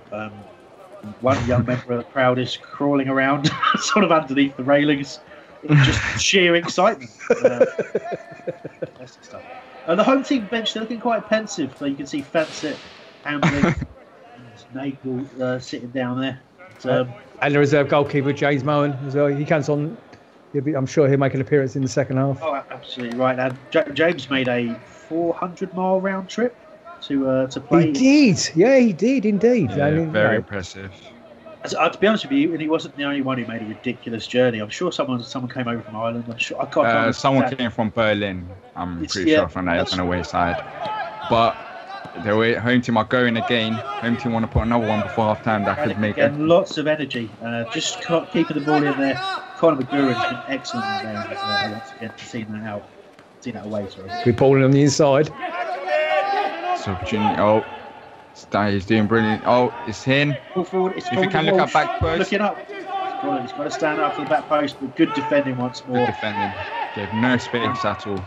One young member of the crowd is crawling around sort of underneath the railings. Just sheer excitement. That's the stuff. The home team bench, they're looking quite pensive. So you can see Fansett, Hamlin, and Nagel sitting down there. And the reserve goalkeeper, James Mowen, as well. He comes on. I'm sure he'll make an appearance in the second half. Oh, absolutely right. And James made a 400-mile round trip to play. He did. Yeah, he did indeed. Yeah, I mean, very impressive. To be honest with you, and he wasn't the only one who made a ridiculous journey. I'm sure someone came over from Ireland. I'm sure I can't. Someone came from Berlin. I'm pretty sure from the away side. But the home team are going again. Home team want to put another one before half time that could make it. Lots of energy. Just keeping the ball in there. Conor McGuire's been excellent there. Once again, seen that away. Sorry. Good ball on the inside. It's opportunity. Oh. He's doing brilliant. Oh, it's in. Forward, if you can look at back post. Looking up. He's got to stand up for the back post, but good defending once more. Good defending. Gave no space at all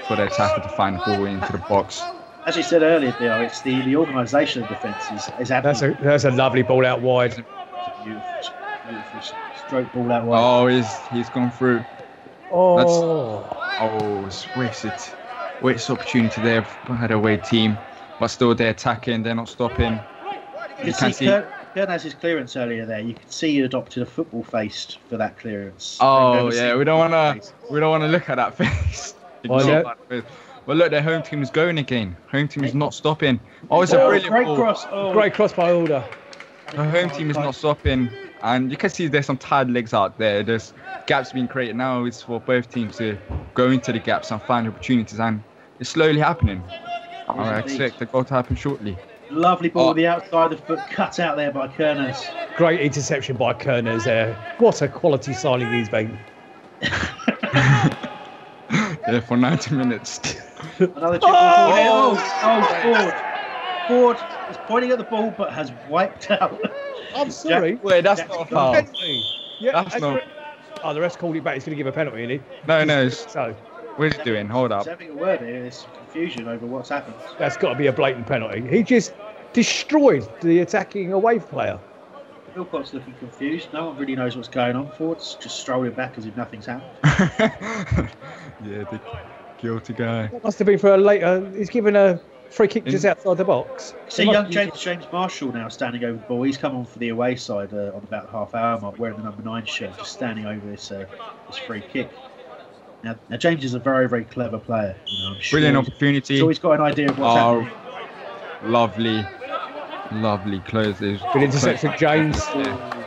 for the attacker to find the ball into the box. As you said earlier, Theo, it's the organisation of defence is absolutely. That's a lovely ball out wide. Beautiful stroke ball out wide. Oh, he's gone through. It's wasted opportunity there by the away team. But still, they're attacking. They're not stopping. You can see Kern has his clearance earlier there. You can see he adopted a football face for that clearance. Oh yeah, we don't want to look at that face. Well, look, their home team is going again. Home team is not stopping. Oh, it's a brilliant great ball. cross. Great cross by Alder. The home team is not stopping, and you can see there's some tired legs out there. There's gaps being created now. It's for both teams to go into the gaps and find opportunities, and it's slowly happening. I expect the goal to happen shortly. Lovely ball on the outside of the foot, cut out there by Kerners. Great interception by Kerners there. What a quality signing he's been. Yeah, for 90 minutes. Another chip. Ford is pointing at the ball but has wiped out. I'm sorry. Wait, that's not a foul. Yeah, that's not. Oh, the ref called it back. He's going to give a penalty, isn't he? No. So. What's he doing? Hold up. He's having a word here. There's some confusion over what's happened. That's got to be a blatant penalty. He just destroyed the attacking away player. Philpott's looking confused. No one really knows what's going on. Ford's just strolling back as if nothing's happened. Yeah, the guilty guy. That must have been for a later. He's given a free kick just outside the box. See young James Marshall now standing over the ball. He's come on for the away side on about the half-hour mark, wearing the number 9 shirt, just standing over this free kick. Now, James is a very, very clever player. I'm sure brilliant opportunity. He's always got an idea of what's happening. Lovely close. Good interception, James.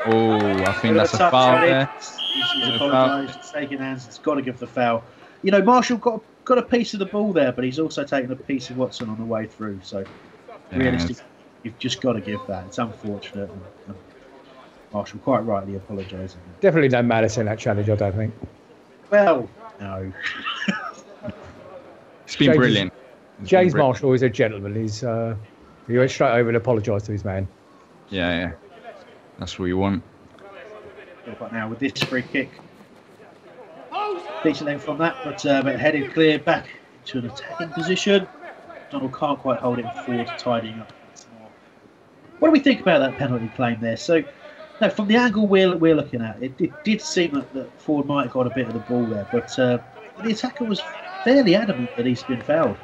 Oh, I think that's a foul there. He's apologised. It's taking hands. It's got to give the foul. Marshall got a piece of the ball there, but he's also taken a piece of Watson on the way through. So, realistically, you've just got to give that. It's unfortunate. And Marshall quite rightly apologising. Definitely no malice in that challenge, I don't think. Well, no. It's been brilliant. James Marshall is a gentleman. He went straight over and apologised to his man. Yeah. That's what you want. But now with this free kick, decent length from that, but headed clear back to an attacking position. Donald can't quite hold it forward, tidying up. What do we think about that penalty claim there? So, from the angle we're looking at, it did seem that Ford might have got a bit of the ball there, but the attacker was fairly adamant that he's been fouled.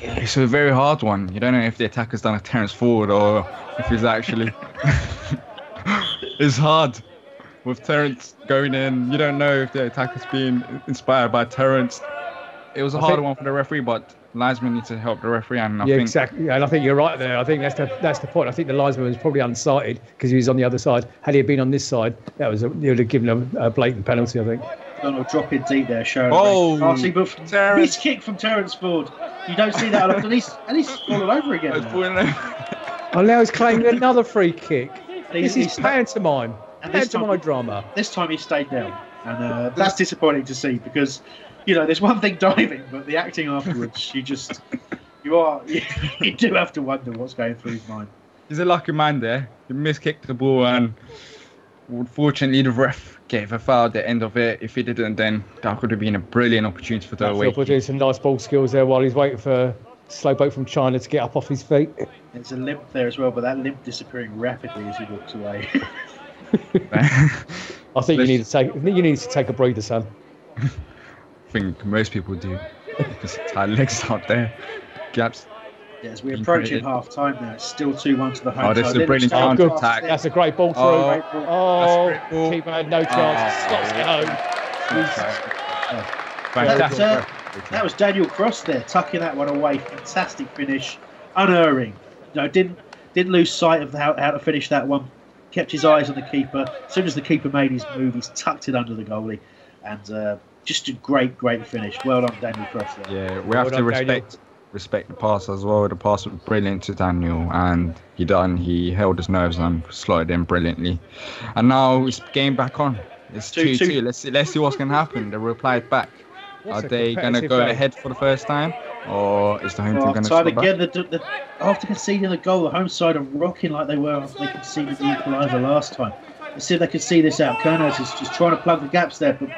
Yeah, it's a very hard one. You don't know if the attacker's done a Terence Ford or if he's actually... It's hard. With Terence going in, you don't know if the attacker's being inspired by Terence. It was a hard one for the referee, but linesman needs to help the referee. And I think exactly. And I think you're right there. I think that's the point. I think the linesman was probably unsighted because he was on the other side. Had he been on this side, he would have given him a blatant penalty, I think. Donald dropping deep there, showing. Terence. Miss kick from Terence Ford. You don't see that a lot. And he's fallen over again. Oh, now he's claiming another free kick. This is pantomime. And pantomime drama. This time he stayed down. And that's disappointing to see because, there's one thing diving, but the acting afterwards, you do have to wonder what's going through his mind. He's a lucky man there. He miskicked the ball and unfortunately the ref gave a foul at the end of it. If he didn't, then that could have been a brilliant opportunity for the away. Phil doing some nice ball skills there while he's waiting for Slowpoke from China to get up off his feet. There's a limp there as well, but that limp disappearing rapidly as he walks away. I think you need to take a breather, son. I think most people do. Just tight legs out there. Gaps. Yes, we're approaching half time now. It's still 2-1 to the home. Oh, this is a brilliant counter attack. That's a great ball through. Keeper had no chance. Slots it home. Fantastic. That was Daniel Cross there, tucking that one away. Fantastic finish, unerring. Didn't lose sight of how to finish that one. Kept his eyes on the keeper. As soon as the keeper made his move, he's tucked it under the goalie, and just a great finish. Well done, Daniel Cross there. Yeah, we have to respect the pass as well. The pass was brilliant to Daniel, and he held his nerves and slotted in brilliantly. And now it's game back on. It's 2-2. Let's see what's going to happen. They replied back. Are they going to go ahead for the first time, or is the home team going to score back? After conceding the goal, the home side are rocking like they were after they conceded the equaliser last time. Let's see if they can see this out. Kernos is just trying to plug the gaps there, but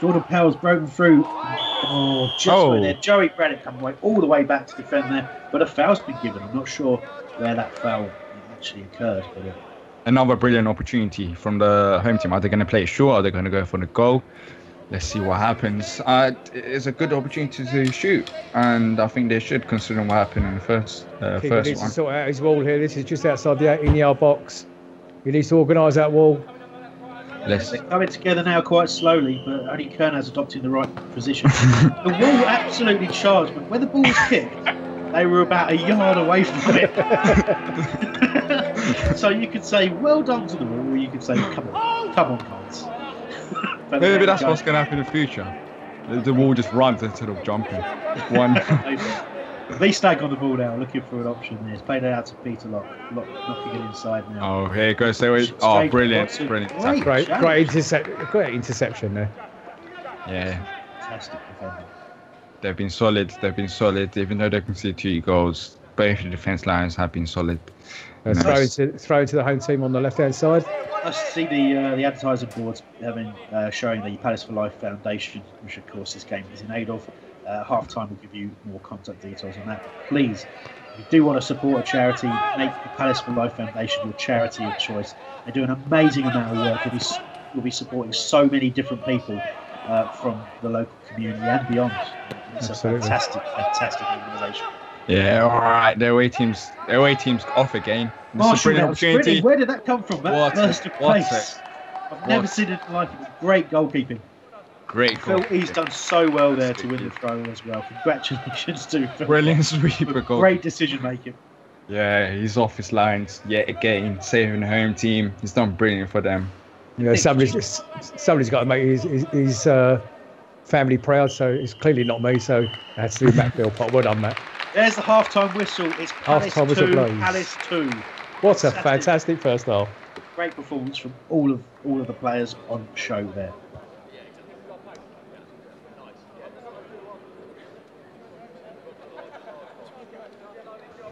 Jordan Powell's broken through. Right there. Joey Braddock come all the way back to defend there, but a foul's been given. I'm not sure where that foul actually occurred. But, another brilliant opportunity from the home team. Are they going to play it short? Are they going to go for the goal? Let's see what happens. It's a good opportunity to shoot, and I think they should, considering what happened in the first one. He needs to sort out his wall here. This is just outside the 18-yard box. He needs to organise that wall. They're coming together now quite slowly, but only Kernaz adopting the right position. The wall absolutely charged, but when the ball was kicked, they were about a yard away from it. So you could say, well done to the wall, or you could say, come on, guys. Maybe that's what's going to happen in the future. The wall just runs instead of jumping. V-Stag on the ball now, looking for an option there. He's played it out to Peter Lock knocking it inside now. Oh, here it goes. Brilliant. Great interception there. Yeah. Fantastic defender. They've been solid. Even though they conceded 2 goals, both the defence lines have been solid. Throw to the home team on the left-hand side. I see the advertising boards showing the Palace for Life Foundation, which of course this game is in aid of. Half-time will give you more contact details on that. Please, if you do want to support a charity, make the Palace for Life Foundation your charity of choice. They do an amazing amount of work. We'll be supporting so many different people from the local community and beyond. It's Absolutely. A fantastic organisation. Yeah, all right. Their away team's off again. Marshall, where did that come from? That burst of pace. I've never seen it like it. Great goalkeeping. Great goal. He's done so well there to win the throw as well. Congratulations to Phil. Brilliant sweeper goal. Great decision making. Yeah, he's off his lines yet again, saving the home team. He's done brilliant for them. Somebody's got to make his family proud, so it's clearly not me, so it has to be Matt Philpott. Well done, Matt. There's the half-time whistle. It's Palace 2, Palace 2. What a fantastic first half. Great performance from all of the players on show there.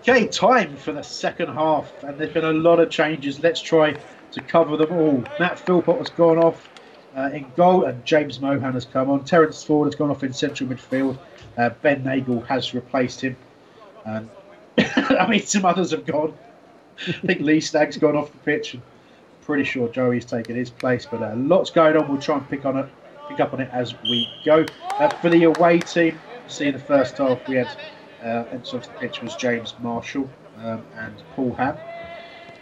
Okay, time for the second half, and there's been a lot of changes. Let's try to cover them all. Matt Philpott has gone off in goal, and James Mohan has come on. Terence Ford has gone off in central midfield. Ben Nagel has replaced him. Some others have gone. I think Lee Stagg's gone off the pitch. I'm pretty sure Joey's taken his place, but lots going on. We'll try and pick up on it as we go. For the away team, see in the first half we had entered off the pitch was James Marshall and Paul Ham.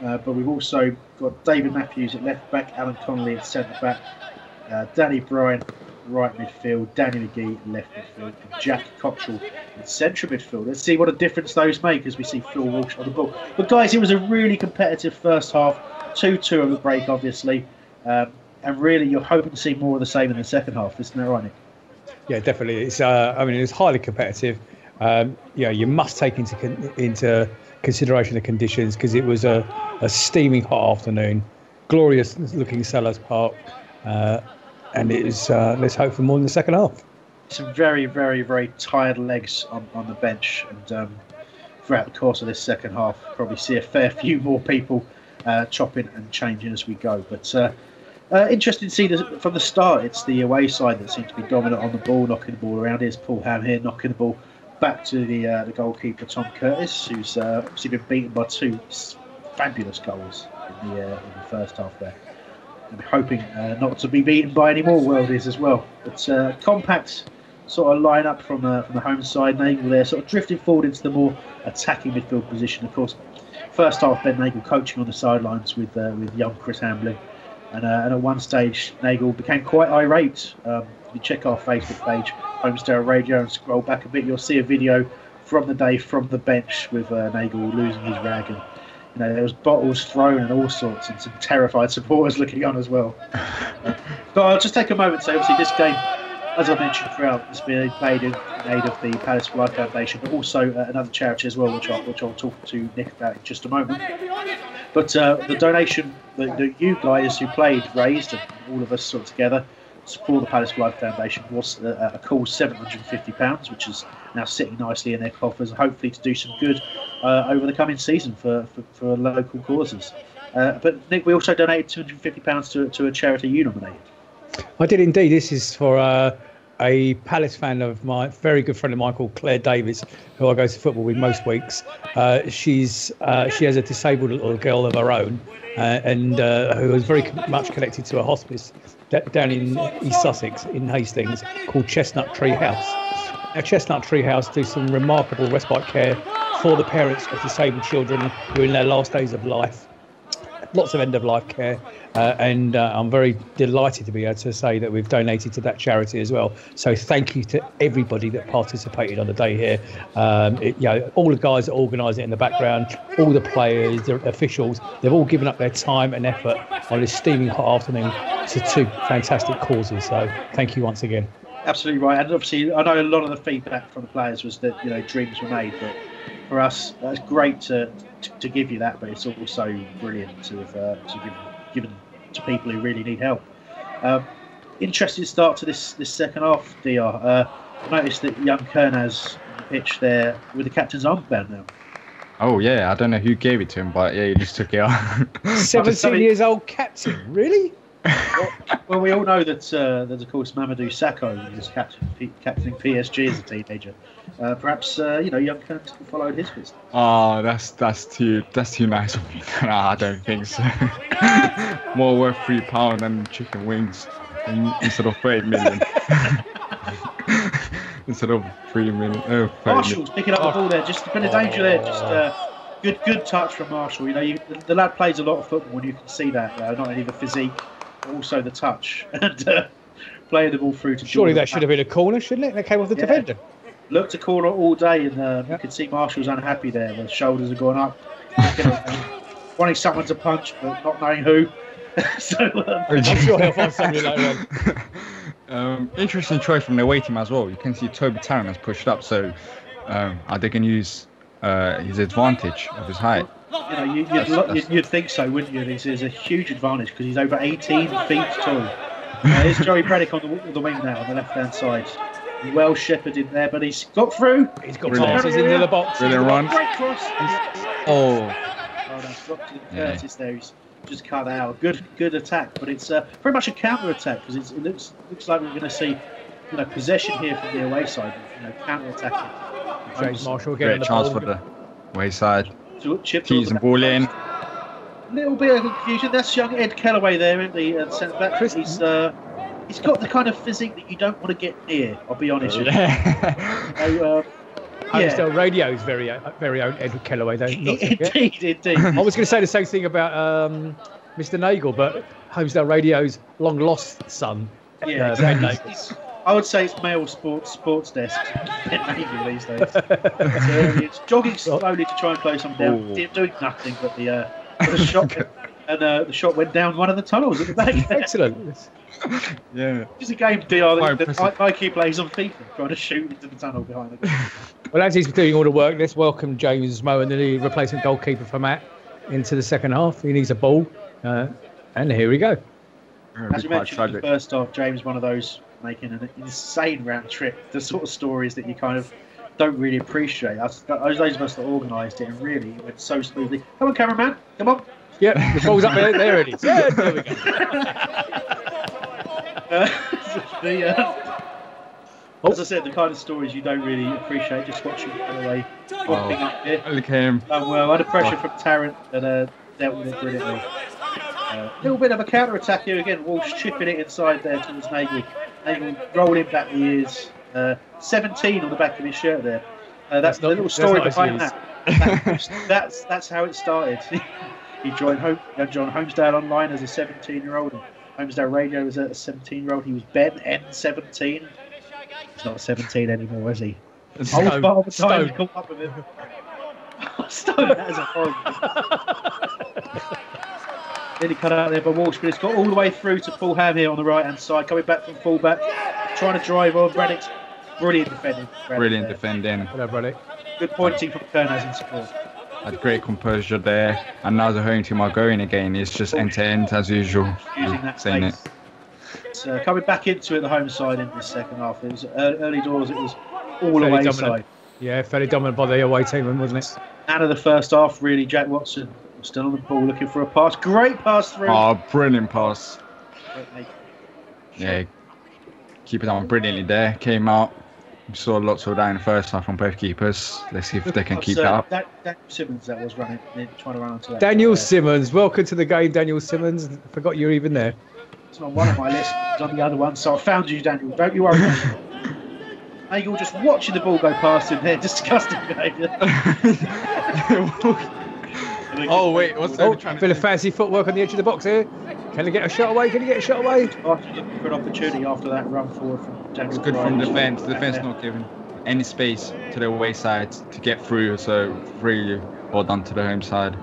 But we've also got David Matthews at left back, Alan Connolly at centre back, Danny Bryan right midfield, Danny McGee left midfield, and Jack Cottrell in central midfield. Let's see what a difference those make as we see Phil Walsh on the ball. But guys, it was a really competitive first half, 2-2 on the break, obviously, and really you're hoping to see more of the same in the second half, isn't that right, Nick? Yeah, definitely. It's it's highly competitive. You must take into consideration the conditions, because it was a steaming hot afternoon, glorious looking Selhurst Park. And it is, let's hope for more in the second half. Some very, very, very tired legs on the bench, and throughout the course of this second half, probably see a fair few more people chopping and changing as we go. But interesting to see from the start, it's the away side that seems to be dominant on the ball, knocking the ball around. Here's Paul Ham here, knocking the ball back to the goalkeeper, Tom Curtis, who's obviously been beaten by 2 fabulous goals in the first half there. I'm hoping not to be beaten by any more worldies as well. But compact sort of line up from the home side. Nagel there sort of drifting forward into the more attacking midfield position. Of course, first half Ben Nagel coaching on the sidelines with young Chris Hamblin. And at one stage, Nagel became quite irate. If you check our Facebook page, Holmesdale Radio and scroll back a bit, you'll see a video from the day from the bench with Nagel losing his rag, and there was bottles thrown and all sorts, and some terrified supporters looking on as well. But I'll just take a moment to say, obviously, this game, as I mentioned throughout, has been played in aid of the Palace for Life Foundation, but also another charity as well, which I'll talk to Nick about in just a moment. But the donation that you guys who played raised, and all of us sort of together, support the Palace for Life Foundation, was a cool £750, which is now sitting nicely in their coffers, hopefully to do some good over the coming season for local causes. But Nick, we also donated £250 to a charity you nominated. I did indeed. This is for a Palace fan of mine, very good friend of mine called Claire Davis, who I go to football with most weeks. She has a disabled little girl of her own, and who is very much connected to a hospice down in East Sussex in Hastings called Chestnut Tree House. Now, Chestnut Tree House do some remarkable respite care for the parents of disabled children who are in their last days of life. Lots of end-of-life care, and I'm very delighted to be able to say that we've donated to that charity as well. So thank you to everybody that participated on the day here. All the guys that organised it in the background, all the players, the officials, they've all given up their time and effort on this steaming hot afternoon to two fantastic causes. So thank you once again. Absolutely right, and obviously I know a lot of the feedback from the players was that dreams were made, but for us, it's great to give you that, but it's also brilliant to have given to people who really need help. Interesting start to this second half, DR. I noticed that young Kernaz on the pitch there with the captain's armband now. Oh yeah, I don't know who gave it to him, but yeah, he just took it off. 17 years old captain, really? Well, we all know that there's of course Mamadou Sakho, who was captaining PSG as a teenager. Perhaps young Kernaz can follow in his footsteps. Oh, that's too nice of me. Nah, I don't think so. More worth £3 than chicken wings instead of 8 million. Instead of 3 million. Marshall's picking up the ball there, just a bit of danger there. Just good touch from Marshall. The lad plays a lot of football, and you can see that. Not only the physique, but also the touch, and playing the ball through to. Surely that should have been a corner, shouldn't it? That came off the defender. Looked a corner all day, and you could see Marshall's unhappy there. The shoulders are going up, wanting someone to punch, but not knowing who. I'm sure he'll find somebody like that. Interesting choice from the away team as well. You can see Toby Tarrant has pushed up, so are they going to use his advantage of his height? You'd think so, wouldn't you? This is a huge advantage because he's over 18 feet tall. There's Joey Predick on the wing now on the left-hand side. Well shepherded there, but he's got through. He's got passes into the box. Brilliant run. Great cross. That's dropped to Curtis there. He's just cut out. Good attack, but it's very much a counter-attack because it looks like we're going to see possession here from the away side. Counter-attacking. James Marshall again. Great chance for the away side. Chip Tees and ball in. Little bit of confusion. That's young Ed Kellaway there in the centre back. He's got the kind of physique that you don't want to get near. I'll be honest with you. Holmesdale Radio's very own Ed Kellaway, though. Indeed. I was going to say the same thing about Mr. Nagel, but Holmesdale Radio's long lost son. Yeah, exactly. I would say it's male sports desk Ben these days. It's jogging slowly to try and close them down, doing nothing but the shot. And the shot went down one of the tunnels at the back. Excellent. Yeah. It's a game, DR, that IQ plays on FIFA, trying to shoot into the tunnel behind the goal. Well, as he's doing all the work, let's welcome James Moe, and the replacement goalkeeper for Matt, into the second half. He needs a ball, and here we go. As you mentioned in the first half, James, one of those making an insane round trip. The sort of stories that you kind of don't really appreciate. Those of us that organised it, and really it went so smoothly. Come on, cameraman, come on. Yep, the ball's up there. There it is. Yeah, there we go. As I said, the kind of stories you don't really appreciate just watching away. Look at him. Well, under pressure from Tarrant, and dealt with it brilliantly. A little bit of a counter attack here again. Walsh chipping it inside there towards Nagel. Nagel rolling back the ears. 17 on the back of his shirt there. That's the little story behind that. That's how it started. He joined Holmesdale Online as a 17-year-old. And Holmesdale Radio as a 17-year-old. He was Ben N17. He's not 17 anymore, is he? Stone. Father Time Stone. caught up with him. Stone, that is a horrible. Nearly cut out there by Walsh, but it's got all the way through to Paul Ham here on the right hand side, coming back from fullback, trying to drive on. Braddock's brilliant defending. Brilliant defending. Hello, Braddock. Good pointing from Kernaz in support. Had great composure there, and now the home team are going again. It's just end to end as usual. Using that Saying space. So coming back into it, the home side in the second half. It was early doors. It was all Fairly away dominant. side. Yeah, fairly dominant by the away team, wasn't it? Out of the first half, really, Jack Watson was still on the ball looking for a pass. Great pass through. Oh, brilliant pass. Great make. Yeah, keep it on brilliantly there. Came out. We saw lots of that in the first half from both keepers. Let's see if they can keep that up. Daniel Simmons that was running, trying to run onto that. Daniel Simmons, welcome to the game, Daniel Simmons. Forgot you were even there. It's on one of my lists. It's on the other one, so I found you, Daniel. Don't you worry. Nagel just watching the ball go past him there. Disgusting behaviour. Oh wait, what's that? Oh, bit of fancy footwork on the edge of the box here. Can he get a shot away? Can he get a shot away? Looking for an opportunity after that run forward from Daniel. It's good from defence. The defence not giving any space to the away side to get through. So really well done to the home side.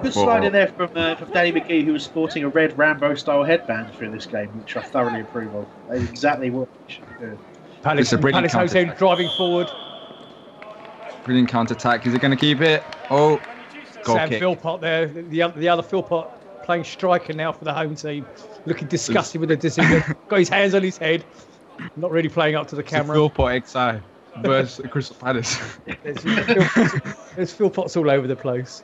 Good slide in there from Danny McGee, who was sporting a red Rambo-style headband through this game, which I thoroughly approve of. That is exactly what we should be doing. Palace home team driving forward. Brilliant counter-attack. Is it going to keep it? Oh, goal Sam kick. Philpott there, the other Philpott playing striker now for the home team. Looking disgusted with the decision. Got his hands on his head. Not really playing up to the camera. Philpott XI versus Crystal Palace. There's Philpotts all over the place.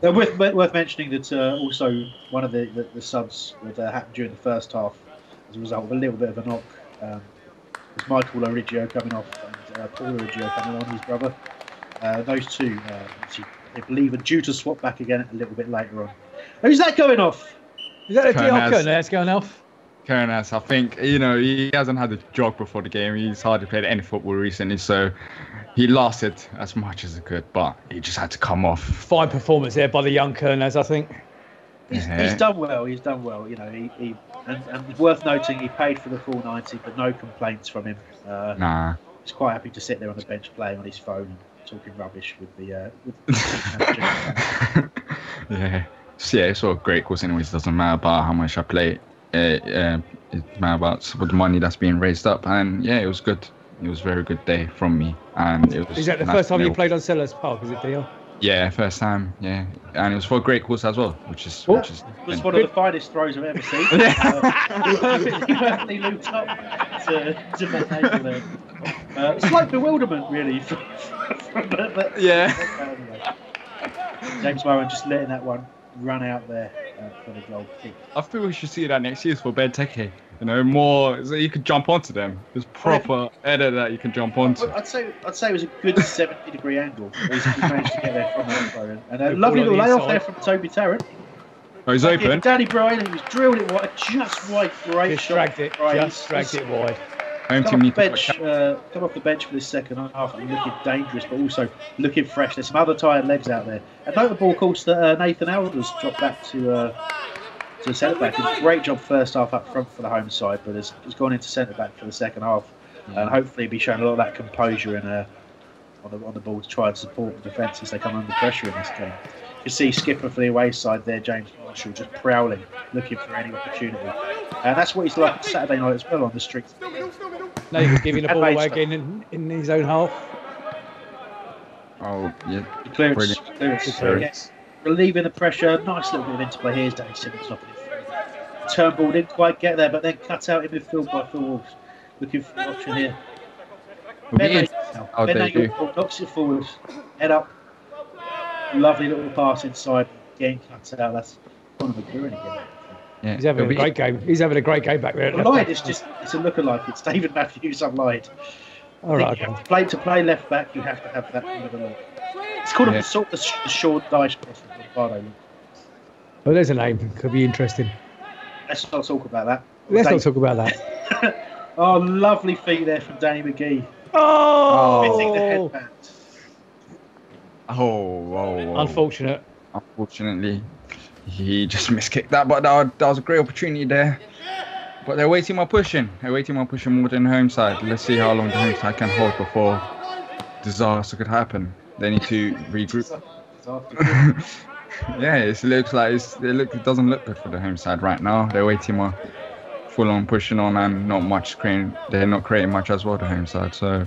Worth mentioning that also one of the subs that happened during the first half as a result of a little bit of a knock was Michael Origio coming off and Paul Origio coming on, his brother. Those two, actually, I believe, are due to swap back again a little bit later on. Who's that going off? Is that a Kernaz that's going off? Kernaz, I think, he hasn't had a jog before the game. He's hardly played any football recently, so he lasted as much as he could, but he just had to come off. Fine performance there by the young Kernaz, I think. He's done well. He's done well. And worth noting, he paid for the full 90, but no complaints from him. Nah. He's quite happy to sit there on the bench playing on his phone and talking rubbish with the. Yeah. So, yeah, it's all great course anyways. It doesn't matter about how much I play. It matters about the money that's being raised up. And yeah, it was good. It was a very good day from me. And it was. Is that the first time you played on Selhurst Park? Is it, Dale? Yeah, first time. Yeah, and it was for a great course as well, which is. It was one of the finest throws I've ever seen. Perfectly looped up to make Nagel there. It's like bewilderment, really. But Yeah. James Moran just letting that one run out there for the goal kick. I feel we should see that next year for Benteke. More so you could jump onto them. There's proper header that you can jump onto. I'd say it was a good 70-degree angle. He's managed to get there from that throw. And a lovely little layoff there from Toby Tarrant. Oh, he's open. Danny Bryan, he was drilled it wide, just wide. Great shot. Just dragged it wide. Home team need to come off the bench for this second half and looking dangerous, but also looking fresh. There's some other tired legs out there. A notable, of course, that Nathan Elders dropped back to centre back. A great job first half up front for the home side, but has gone into centre back for the second half, and hopefully be showing a lot of that composure on the ball to try and support the defence as they come under pressure in this game. You can see skipper for the away side there, James Marshall, just prowling, looking for any opportunity, and that's what he's like on Saturday night as well on the streets. No, he was giving the ball away again in his own half. Oh yeah, Clearance. Relieving the pressure, nice little bit of interplay. Here's Danny Simmons knocking it through. Turn ball didn't quite get there, but then cut out in midfield by Phil Wolves. Looking for an option here. Ben Nagel knocks it forward, head up. Lovely little pass inside, getting cut out. That's Conor McLaren again. Yeah, he's having a great game. He's having a great game back there. Lied, it's a lookalike. It's David Matthews. I'm lied. All right. To play left back, you have to have that kind of a look. It's called the short dice cross from Lombardo. Well, there's a name. Could be interesting. Let's not talk about that. Not talk about that. Oh, lovely feet there from Danny McGee. Oh! Fitting the headband. Oh. Unfortunately, he just miskicked that, but that was a great opportunity there. But they're way too much pushing. They're way too much pushing more than the home side. Let's see how long the home side can hold before disaster could happen. They need to regroup. Yeah, it looks like it doesn't look good for the home side right now. They're way too much full on pushing on and not much creating. They're not creating much as well, the home side. So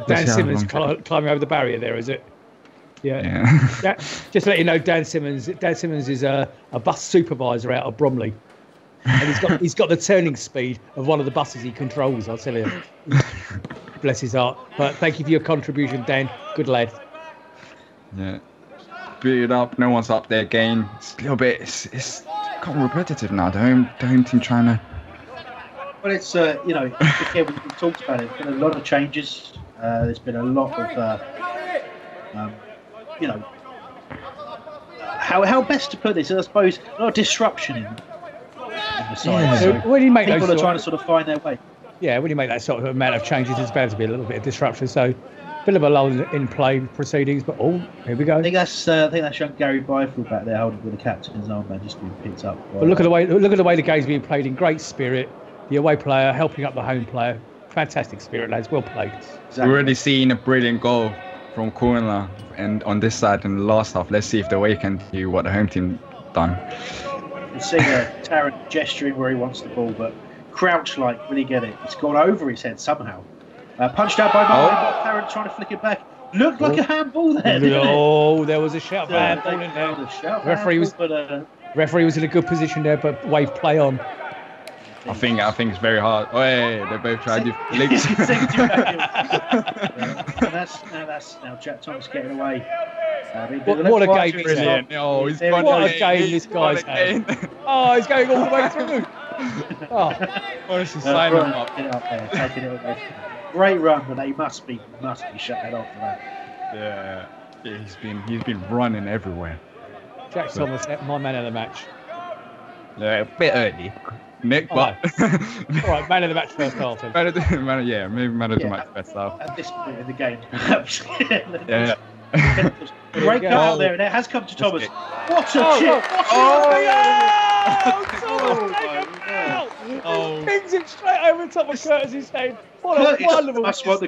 Dan Simmons climbing over the barrier there, is it? Yeah. Just to let you know, Dan Simmons is a bus supervisor out of Bromley. And he's got the turning speed of one of the buses he controls, I'll tell you. Bless his heart. But thank you for your contribution, Dan. Good lad. Yeah. Beat it up. No one's up there again. It's a little bit. It's kind of repetitive now. The home team trying to. Well, it's again we've talked about it. There's been a lot of changes. There's been a lot of how best to put this. I suppose a lot of disruption in the side. Yeah. So when you make people are trying to sort of find their way. Yeah, when you make that sort of amount of changes, there's bound to be a little bit of disruption. So, a bit of a lull in play proceedings, but here we go. I think that's young Gary Byfield back there holding with the captain's armband just being picked up. But look at the way the game's being played in great spirit. The away player helping up the home player. Fantastic spirit, lads. Well played. Exactly. We've already seen a brilliant goal from corner and on this side in the last half. Let's see if the away can do what the home team done. You see Tarrant gesturing where he wants the ball, but crouch-like, will he get it? It's gone over his head somehow. Punched out by Martin, but Tarrant trying to flick it back. Looked like a handball there, didn't it? There was a shout for handball in there. Referee was in a good position there, but Wave play on. I think it's very hard. Oh, hey, they both tried to flick. Now Jack Thomas getting away. What a game he's had. Oh, what a game this guy's had. Oh, he's going all the way through. Honestly, sign him up. Taking it up there, taking it away. Great run, but he must be shut that off for that. Yeah, he's been running everywhere. Jack Thomas, my man of the match. Yeah, a bit early, Nick, but all right, man of the match first half. Man of the match first half. At this point in the game, perhaps. Yeah. Great cut out there, and it has come to Thomas. What a chip! Pings it straight over the top of Curtis's head. What a wonderful must want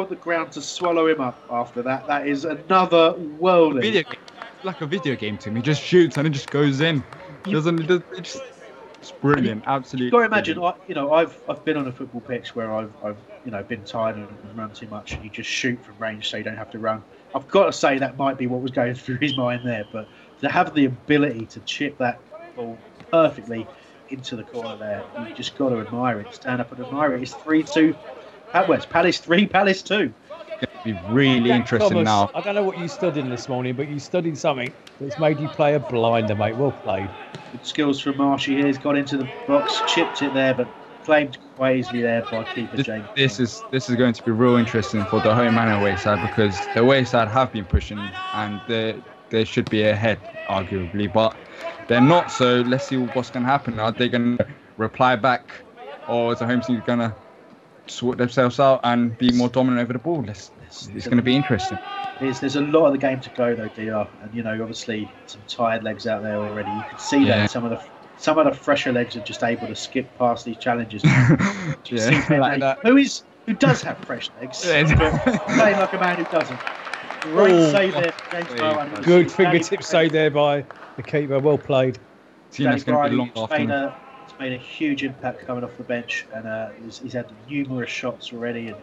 the ground to swallow him up after that. That is another worldie. Like a video game to me. He just shoots and it just goes in. It's brilliant, absolutely. You've got to imagine, I've been on a football pitch where I've been tired and run too much, and you just shoot from range so you don't have to run. I've got to say that might be what was going through his mind there, but to have the ability to chip that ball perfectly into the corner there, you've just got to admire it. Stand up and admire it. It's 3-2 at West. Palace 3, Palace 2. It's going to be really interesting now. I don't know what you studied this morning, but you studied something that's made you play a blinder, mate. Well played. Good skills from Marshy here. He's got into the box, chipped it there, but claimed quaysly there by keeper James. This is going to be real interesting for the home and away side, because the away side have been pushing and they should be ahead, arguably, but they're not. So let's see what's going to happen. Are they going to reply back, or is the home team going to sort themselves out and be more dominant over the ball? It's going to be interesting. There's a lot of the game to go though, DR, and obviously some tired legs out there already. You can see that some of the fresher legs are just able to skip past these challenges. Who does have fresh legs, playing like a man who doesn't. Great save there, James Bowen. Good fingertip save there by the keeper. Well played. Danny Briley has made a huge impact coming off the bench, and he's had numerous shots already and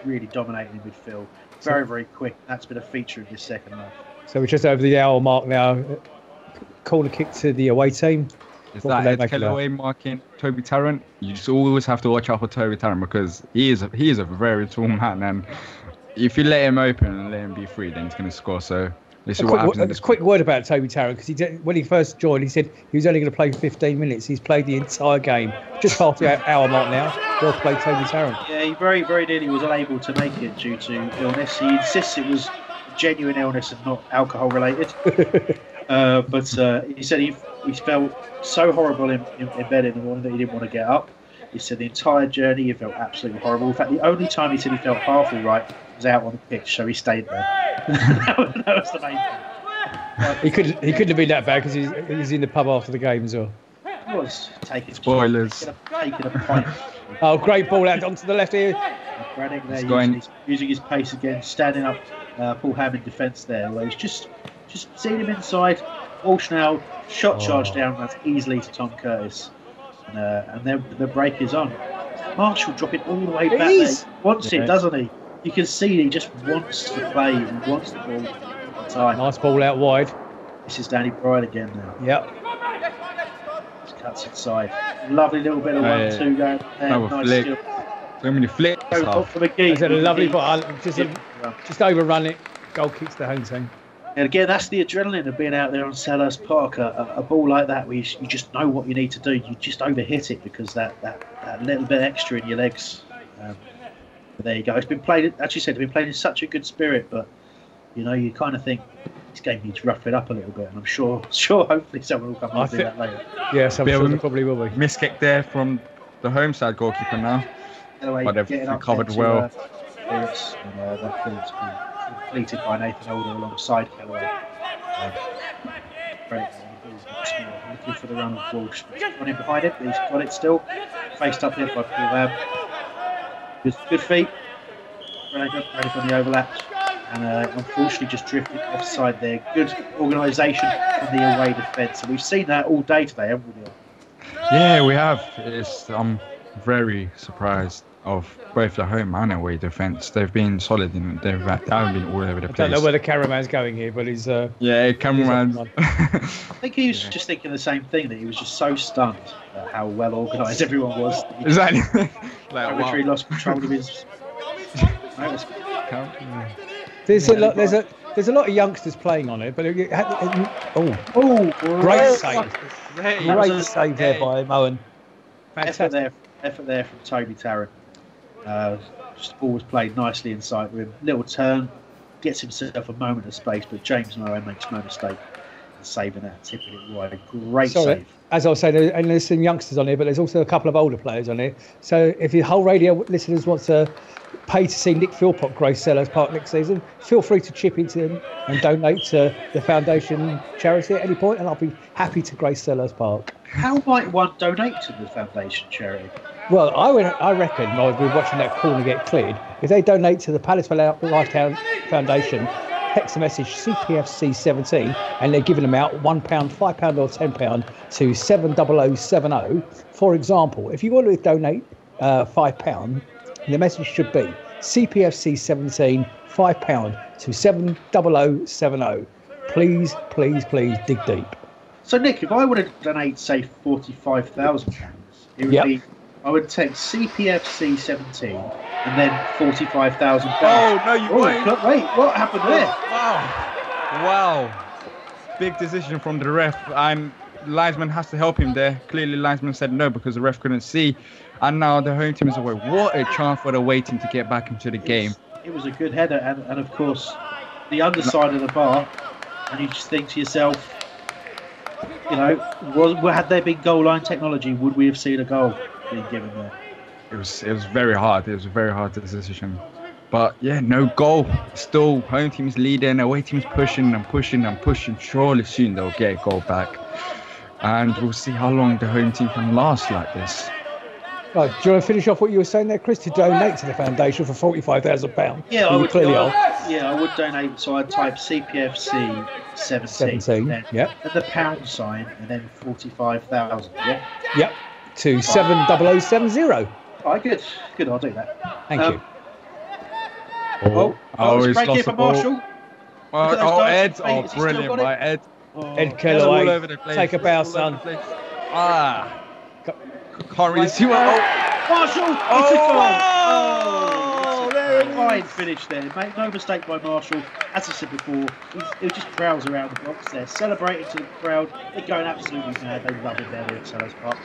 really dominating in midfield. Very, very quick. That's been a feature of this second half. So we're just over the hour mark now. Corner kick to the away team. Is that Ed Kellaway marking Toby Tarrant? You just always have to watch out for Toby Tarrant, because he is a very tall man, and if you let him open and let him be free, then he's going to score. So this is what happens. A quick word about Toby Tarrant, because when he first joined, he said he was only going to play for 15 minutes. He's played the entire game. Just past the hour mark now. Well played, Toby Tarrant. Yeah, he very, very nearly was unable to make it due to illness. He insists it was genuine illness and not alcohol related. But he said he felt so horrible in bed in the morning that he didn't want to get up. He said the entire journey he felt absolutely horrible. In fact, the only time he said he felt half all right was out on the pitch, so he stayed there. that was the main thing. He couldn't have been that bad, because he was in the pub after the game as well. was taking Spoilers. taking a pint. Oh, great ball out onto the left here. Braddock there He's using his pace again, standing up. Paul Ham in defence there. Where he's just seeing him inside. Walsh now shot charge down. That's easily to Tom Curtis, and then the break is on. Marshall dropping all the way back there. He wants it, doesn't he? You can see he just wants to play. He wants the ball all the time. Nice ball out wide. This is Danny Bride again now. Yep. Just cuts inside. Lovely little bit of 1-2 going there. Nice flick. skill. So many flicks. For McGee. Is it a lovely ball? Just overrun it. Goal kicks the home team. And again, that's the adrenaline of being out there on Selhurst Park. A ball like that, where you just know what you need to do. You just overhit it because that little bit extra in your legs. But there you go. It's been played. As you said, it's been played in such a good spirit. But you kind of think this game needs to rough it up a little bit. And I'm sure, hopefully, someone will come and do that later. Yes, I'm sure there probably will be. Miss kick there from the home side goalkeeper now. Anyway, but they've recovered well. Phillips, and that Phillips completed by Nathan Older alongside Kellaway. Looking for the run of Walsh. Running behind it, he's got it still. Faced up here by Paul Webb. Good feet. Braddock on the overlap. And unfortunately just drifted offside there. Good organisation from the away defence. And we've seen that all day today, haven't we? Yeah, we have. I'm very surprised of both the home and away defence. They've been solid and they haven't been all over the place. I don't know where the cameraman's going here, but he's... cameraman. I think he was just thinking the same thing, that he was just so stunned at how well organised everyone was. Exactly. He lost control of his... There's a lot of youngsters playing on it, but great save. Great save there by Moen. Fantastic. Effort there from Toby Tarrant. Just the ball was played nicely inside with him. Little turn, gets himself a moment of space, but James Moen makes no mistake in saving that, tipping it wide. Great save. As I was saying, and there's some youngsters on here, but there's also a couple of older players on here. So if your whole radio listeners want to pay to see Nick Philpott grace Selhurst Park next season, feel free to chip into them and donate to the foundation charity at any point, and I'll be happy to grace Selhurst Park. How might one donate to the foundation charity? Well, I reckon, while we're watching that corner get cleared, if they donate to the Palace for Lifetime Foundation, text the message CPFC17 and they're giving them out £1, £5 or £10 to 70070. For example, if you want to donate £5, the message should be CPFC17 £5 to 70070. Please, please, please dig deep. So Nick, if I were to donate, say, £45,000, it would be, I would text CPFC 17 and then £45,000. Oh no, you won't. Wait, what happened there? Wow. Big decision from the ref, and linesman has to help him there. Clearly, linesman said no because the ref couldn't see, and now the home team is away. What a chance for the away team to get back into the game. It was a good header, and of course, the underside of the bar, and you just think to yourself, had there been goal line technology, would we have seen a goal being given there? It was very hard. It was a very hard decision. But yeah, no goal. Still, home team's leading, away team's pushing and pushing and pushing. Surely soon they'll get a goal back. And we'll see how long the home team can last like this. Right, do you want to finish off what you were saying there, Chris, to donate to the foundation for £45,000? Yeah, I would donate. So I'd type CPFC 17. Yep. And the pound sign, and then 45,000. Yeah. Yep. To 70070. All right, good. I'll do that. Thank you. It's break here for Marshall. Ed. Oh, brilliant by Ed. Ed Kellaway. All over the place. Take a bow, son. Can't really see what. Marshall! It's a goal! There it is. Fine finish there. Make no mistake by Marshall. As I said before, he'll just prowls around the box there, celebrating to the crowd. They're going absolutely mad. They love it there at Selhurst Park.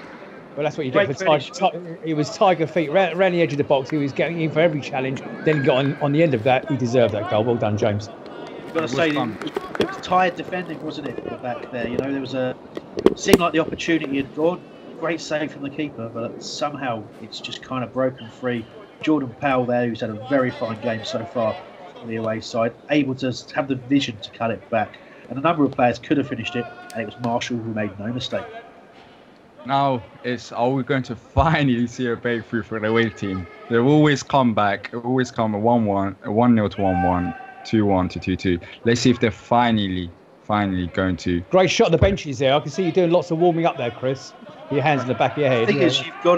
Well, that's what you get for Tiger. He was Tiger feet around the edge of the box. He was getting in for every challenge. Then he got on the end of that. He deserved that goal. Well done, James. I've got to say, it was tired defending, wasn't it, back there? There was seemed like the opportunity had gone. Great save from the keeper, but somehow it's just kind of broken free. Jordan Powell there, who's had a very fine game so far on the away side, able to have the vision to cut it back. And a number of players could have finished it, and it was Marshall who made no mistake. Now it's, are we going to finally see a breakthrough for the away team? They've always come back, always come a 1-1, a 1-0 to 1-1, 2-1 to 2-2. Let's see if they're finally going to. Great shot on the benches there. I can see you doing lots of warming up there, Chris. Your hands in the back of your head. The thing is, you've got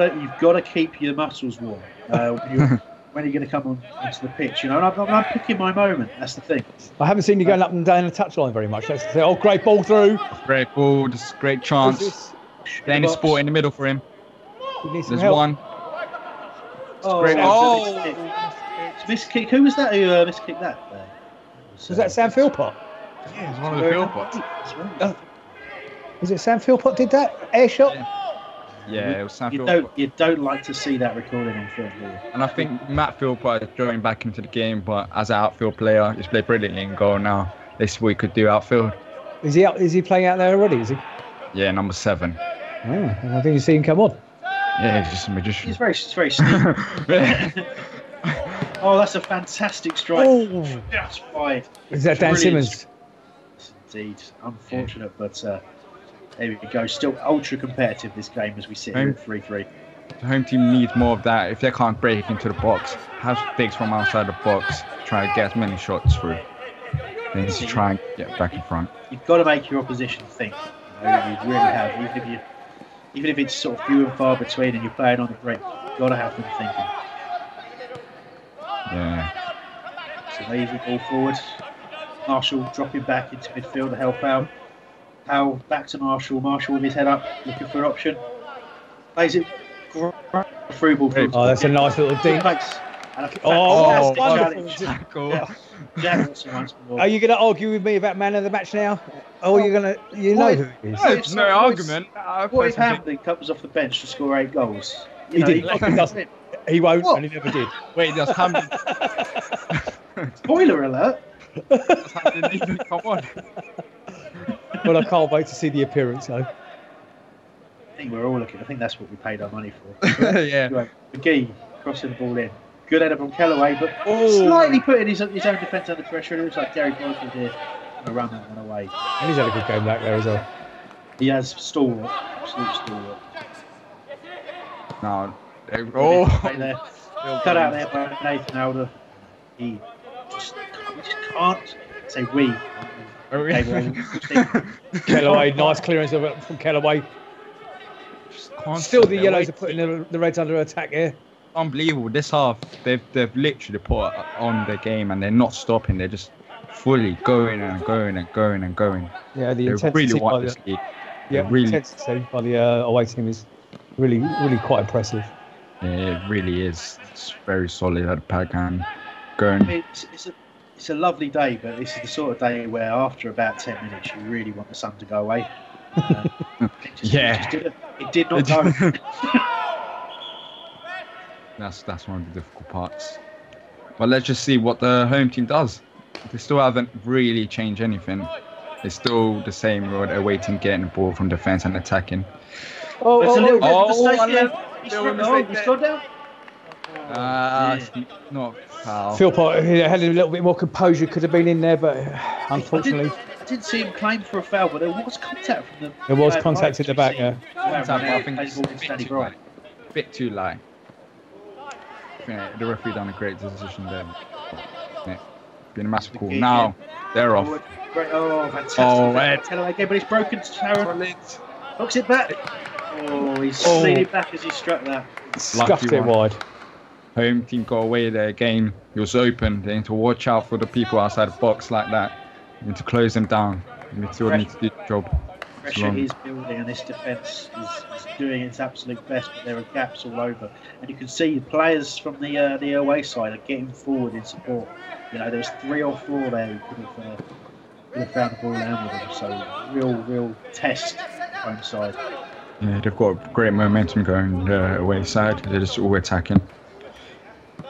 to keep your muscles warm when you're going to come onto the pitch. And I'm picking my moment. That's the thing. I haven't seen you going up and down the touchline very much. That's the thing. Oh, great ball through. Great ball, just great chance. Danny Sport in the middle for him. There's help. one. Great. Miss kick. Who was that who miskicked that? Was that Sam Philpott? Yeah, it was one of the Philpotts. Was it Sam Philpott did that air shot? Yeah, it was Sam Philpott. You don't like to see that recording on film, do you? And I think Matt Philpott is going back into the game, but as an outfield player, he's played brilliantly in goal now. This week could do outfield. Is he playing out there already? Is he? Yeah, number 7. Oh, I think you see him come on. Yeah, he's just a magician. He's very sneaky. Oh, that's a fantastic strike. Oh. Just wide. Is that Dan Simmons? Indeed. Unfortunate, but there we go. Still ultra competitive this game as we sit here at 3-3. The home team needs more of that. If they can't break into the box, have sticks from outside the box, try to get as many shots through. They need to try and get back in front. You've got to make your opposition think. You really have. Even if it's sort of few and far between and you're playing on the break, you've got to have them thinking. Yeah. So they usually ball forward. Marshall dropping back into midfield to help out. Powell back to Marshall. Marshall with his head up, looking for an option. Plays it through ball. Oh, that's a nice little dink. Oh, wonderful. Jack Watson once more. Are you going to argue with me about man of the match now? Oh, you're going to, you know who it is. No, it's no argument. What if Hampton comes off the bench to score 8 goals? He didn't. He won't, and he never did. Wait, does Hampton? Spoiler alert! Does Hampton even come on? Well, I can't wait to see the appearance, though. I think we're all looking. I think that's what we paid our money for. Yeah. Right. McGee crossing the ball in. Good header from Kellaway, but slightly putting his own defence under pressure. It looks like Derek Boykin here going to run that one away. And he's had a good game back there as well. He has stalwart, absolute stalwart. No. Right there. Cut out there by Nathan Alder. He just can't say we. Kellaway, nice clearance from Kellaway. Still the yellows are putting the reds under attack here. Unbelievable. This half, they've literally put on the game and they're not stopping. They're just fully going and going and going and going. Yeah, the they intensity really want this league. Yeah, the intensity by the away team is really quite impressive. Yeah, it really is. It's very solid at the back and going. It's a lovely day, but this is the sort of day where after about 10 minutes you really want the sun to go away. It did not go. That's one of the difficult parts. But let's just see what the home team does. They still haven't really changed anything. It's still the same road, away team getting the ball from defence and attacking. He's gone down. It's not foul. Philpott had a little bit more composure, could have been in there, but unfortunately. I didn't see him claim for a foul, but there was contact from the. There was contact at the back, yeah. I think it's a bit too light. The referee done a great decision there. Yeah. Been a massive call. Now they're off. Oh, fantastic! Kellaway again, but it's broken. Knocks it back. Oh, he's leaning back as he struck that. Scuffed it wide. Home team got away their game. It was open. They need to watch out for the people outside the box like that. You need to close them down. You need to do the job. Pressure is building, and this defence is doing its absolute best, but there are gaps all over. And you can see the players from the away side are getting forward in support. You know, there was 3 or 4 there who could have found the ball down with them. So real test home side. Yeah, they've got great momentum going away side. They're just all attacking.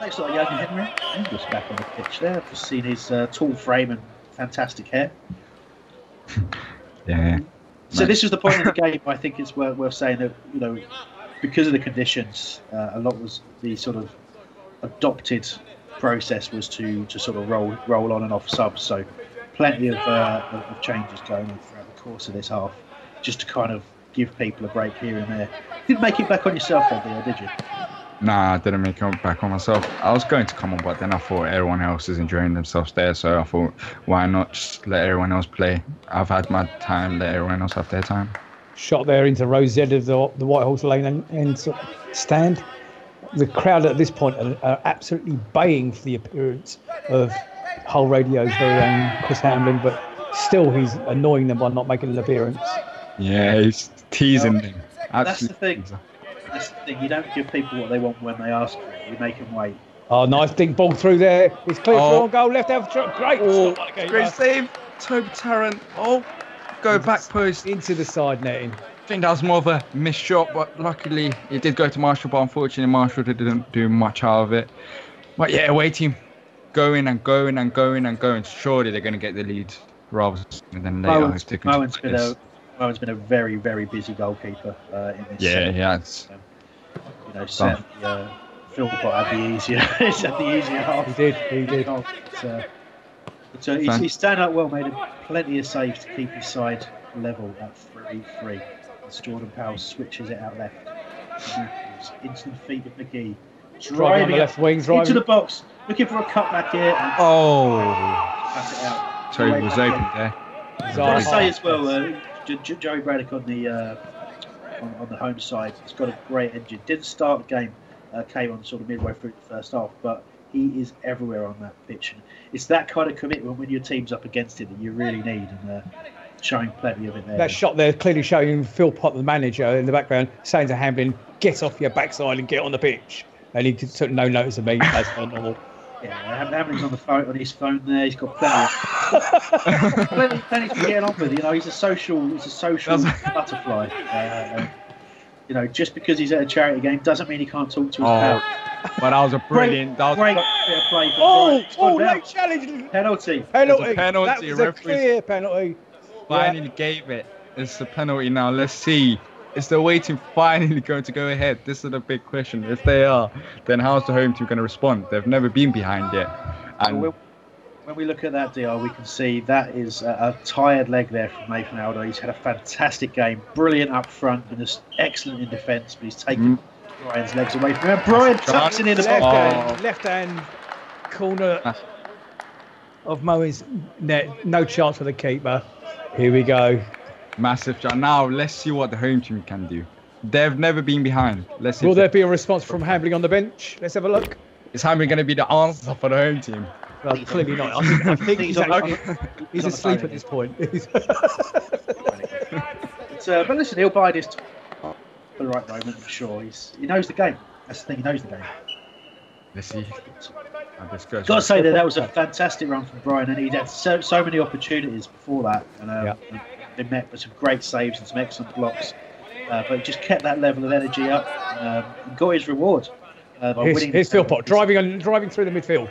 Looks like young Henry English back on the pitch there. I've just seen his tall frame and fantastic hair. Yeah. So this was the point of the game. I think it's worth saying that, you know, because of the conditions, a lot was the sort of adopted process was to sort of roll on and off subs. So plenty of changes going on throughout the course of this half, just to kind of give people a break here and there. Didn't make it back on yourself, though, Theo, did you? Nah, I didn't make it back on myself. I was going to come on, but then I thought everyone else is enjoying themselves there, so I thought, why not just let everyone else play? I've had my time, let everyone else have their time. Shot there into Rose End of the White Horse Lane and stand. The crowd at this point are absolutely baying for the appearance of Hull Radio's very own Chris Hamlin, but still he's annoying them by not making an appearance. Yeah, he's teasing them. That's the thing. That's the thing. You don't give people what they want when they ask for it. You make them wait. Oh, nice deep ball through there. It's clear for on goal. Left half shot. Great. Great save. Toby Tarrant. Oh, go back post. Into the side netting. I think that was more of a missed shot, but luckily it did go to Marshall, but unfortunately Marshall didn't do much out of it. But yeah, away team going and going and going and going. Surely they're going to get the lead rather than later. Mowen's been a very, very busy goalkeeper in this. Yeah. Certainly Philpott had the easier, half. He did. So he's stand up well, made plenty of saves to keep his side level at 3-3. As Jordan Powell switches it out left. Matthews into the feet of McGee. Driving the left wings, into the box, looking for a cutback here. Pass it out. Toby was open there. I've got to say as well, Joey Braddock on the home side has got a great engine. Didn't start the game, came on sort of midway through the first half, but he is everywhere on that pitch. And it's that kind of commitment when your team's up against it that you really need, and showing plenty of it there. That shot there clearly showing Philpott, the manager, in the background, saying to Hamlin, "Get off your backside and get on the pitch." And he took no notice of me, as per normal. Yeah, Hamlin's on his phone there. He's got plenty to get on with. He's a social butterfly. Just because he's at a charity game doesn't mean he can't talk to his pal. But that was a brilliant. Great bit of play. Late challenge. Penalty. That was a clear penalty. Finally gave it. It's the penalty now. Let's see. Is the waiting finally going to go ahead? This is the big question. If they are, then how's the home team going to respond? They've never been behind yet. And when we look at that, DR, we can see that is a tired leg there from Nathan Aldo. He's had a fantastic game, brilliant up front, and just excellent in defence, but he's taken Brian's legs away from him. Brian tucks it in the left hand corner of Moen's net. No chance for the keeper. Here we go. Massive shot. Now let's see what the home team can do. They've never been behind. Let's see. Will there be a response from Hamlin on the bench? Let's have a look. Is Hamlin going to be the answer for the home team? Well, clearly not. I think he's asleep at this point. But listen, he'll bide his time for the right moment, I'm sure. He knows the game. That's the thing, he knows the game. Let's see. Got to say that was a fantastic run from Brian, and he'd had so many opportunities before that, and been met with some great saves and some excellent blocks. But he just kept that level of energy up and got his reward. Here's Philpott driving through the midfield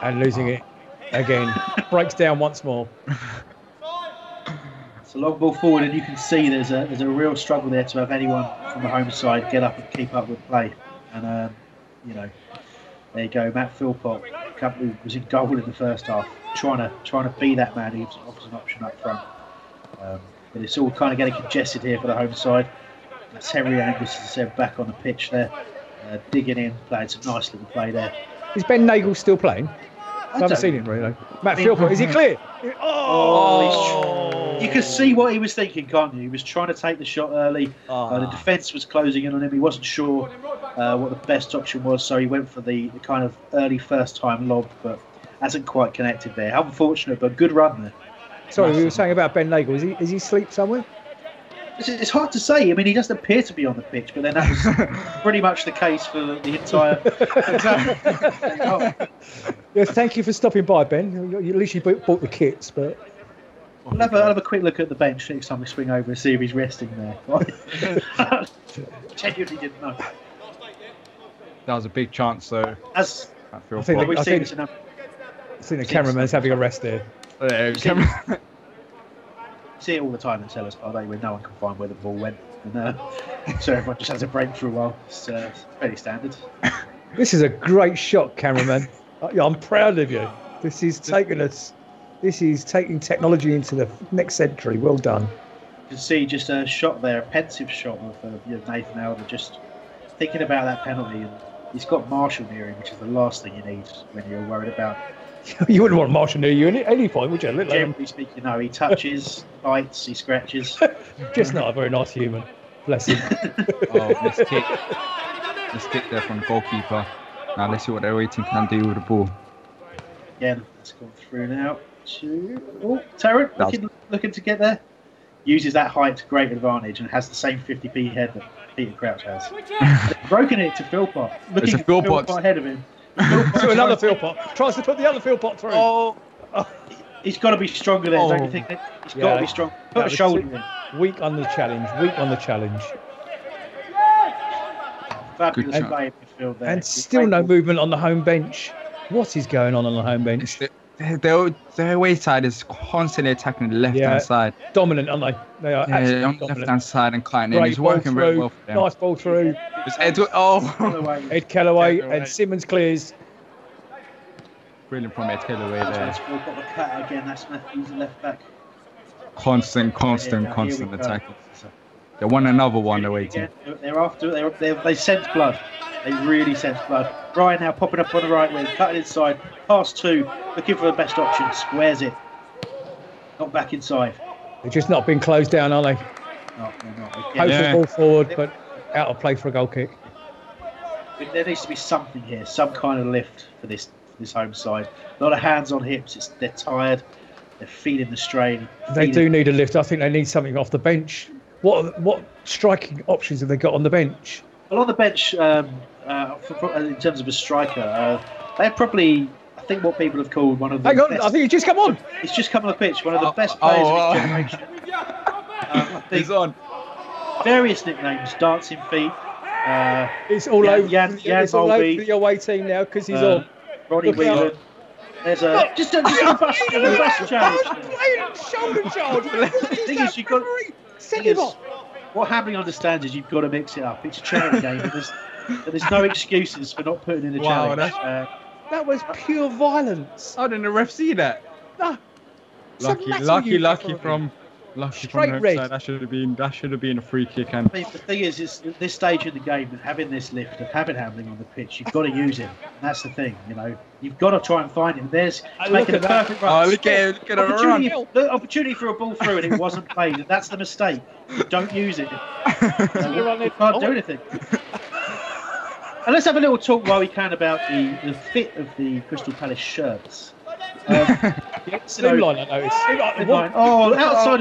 and losing it again. Breaks down once more. It's a long ball forward, and you can see there's a real struggle there to have anyone from the home side get up and keep up with play. And there you go, Matt Philpott, who was in goal in the first half, trying to be that man who offers an option up front. But it's all kind of getting congested here for the home side. That's Henry Angus, as I said, back on the pitch there, digging in, playing some nice little play there. Is Ben Nagel still playing? I haven't seen him really. Matt Philpott, is he clear? You can see what he was thinking, can't you? He was trying to take the shot early. The defence was closing in on him. He wasn't sure what the best option was, so he went for the kind of early first-time lob, but hasn't quite connected there. Unfortunate, but good run there. Sorry, we were saying about Ben Nagel. Is he asleep somewhere? It's hard to say. I mean, he doesn't appear to be on the pitch, but then that was pretty much the case for the entire. Yes, thank you for stopping by, Ben. At least you bought the kits, but. I'll have a quick look at the bench next time we swing over and see if he's resting there. Genuinely didn't know. That was a big chance, though. I think the cameraman's having a rest there. See it all the time in Selhurst Park, where no one can find where the ball went, and so everyone just has a break for a while. It's fairly standard. This is a great shot, cameraman. I'm proud of you. This is taking technology into the next century. Well done. can see just a shot there, a pensive shot of Nathan Elder, just thinking about that penalty. And he's got Marshall near him, which is the last thing you need when you're worried about. You wouldn't want Marshall near you at any point, would you? Generally speaking, no. He touches, bites, he scratches. Just not a very nice human. Bless him. Let's kick there from the goalkeeper. Now let's see what their waiting can do with the ball. Again, it's gone through now to Tarrant looking to get there. Uses that height to great advantage and has the same 50p head that Peter Crouch has. Broken it to Philpott. Looking at Philpott ahead of him. To another Philpott. Tries to put the other Philpott through. Oh. He's got to be stronger there, don't you think? He's got to be strong. Put a shoulder in. Weak on the challenge. Fabulous play in midfield there. And still no movement on the home bench. What is going on the home bench? Their away side is constantly attacking the left-hand side. Dominant, aren't they? They are absolutely on the left-hand side and cutting in. It's working very well for them. Nice ball through. Ed Kellaway and Simmons clears. Brilliant from Ed Kellaway there. Got the cut again. That's Matthews, the left back. Constant attacking. They won another one. They're waiting. They're after. They sense blood. They really sense blood. Brian now popping up on the right wing, cutting inside, pass 2, looking for the best option, squares it. Not back inside. They're just not been closed down, are they? No, they're not. Post the ball forward, but out of play for a goal kick. There needs to be something here, some kind of lift for this home side. A lot of hands on hips. They're tired. They're feeling the strain. They do need a lift. I think they need something off the bench. What striking options have they got on the bench? Well, on the bench, in terms of a striker, they're probably, I think, what people have called one of the best. I think he's just come on. He's just come on the pitch. One of the best players of his generation. He's on. Various nicknames, dancing feet. It's all over. It's all over the away team now because he's on. Ronnie Whelan. There's a bus challenge. Shoulder charge. The thing is, you've got. What Hamling understands is you've got to mix it up. It's a charity game. There's no excuses for not putting in a challenge. That was pure violence. How didn't the ref see that? No. Lucky from the red. side. That should have been a free kick. And the thing is at this stage of the game, having this lift and having Hamling on the pitch, you've got to use him. And that's the thing, You've got to try and find him. There's making a perfect run. Look at the opportunity for a ball through and it wasn't played. And that's the mistake. Don't use it. You can't do anything. And let's have a little talk while we can about the fit of the Crystal Palace shirts. Slimline, I noticed. Outside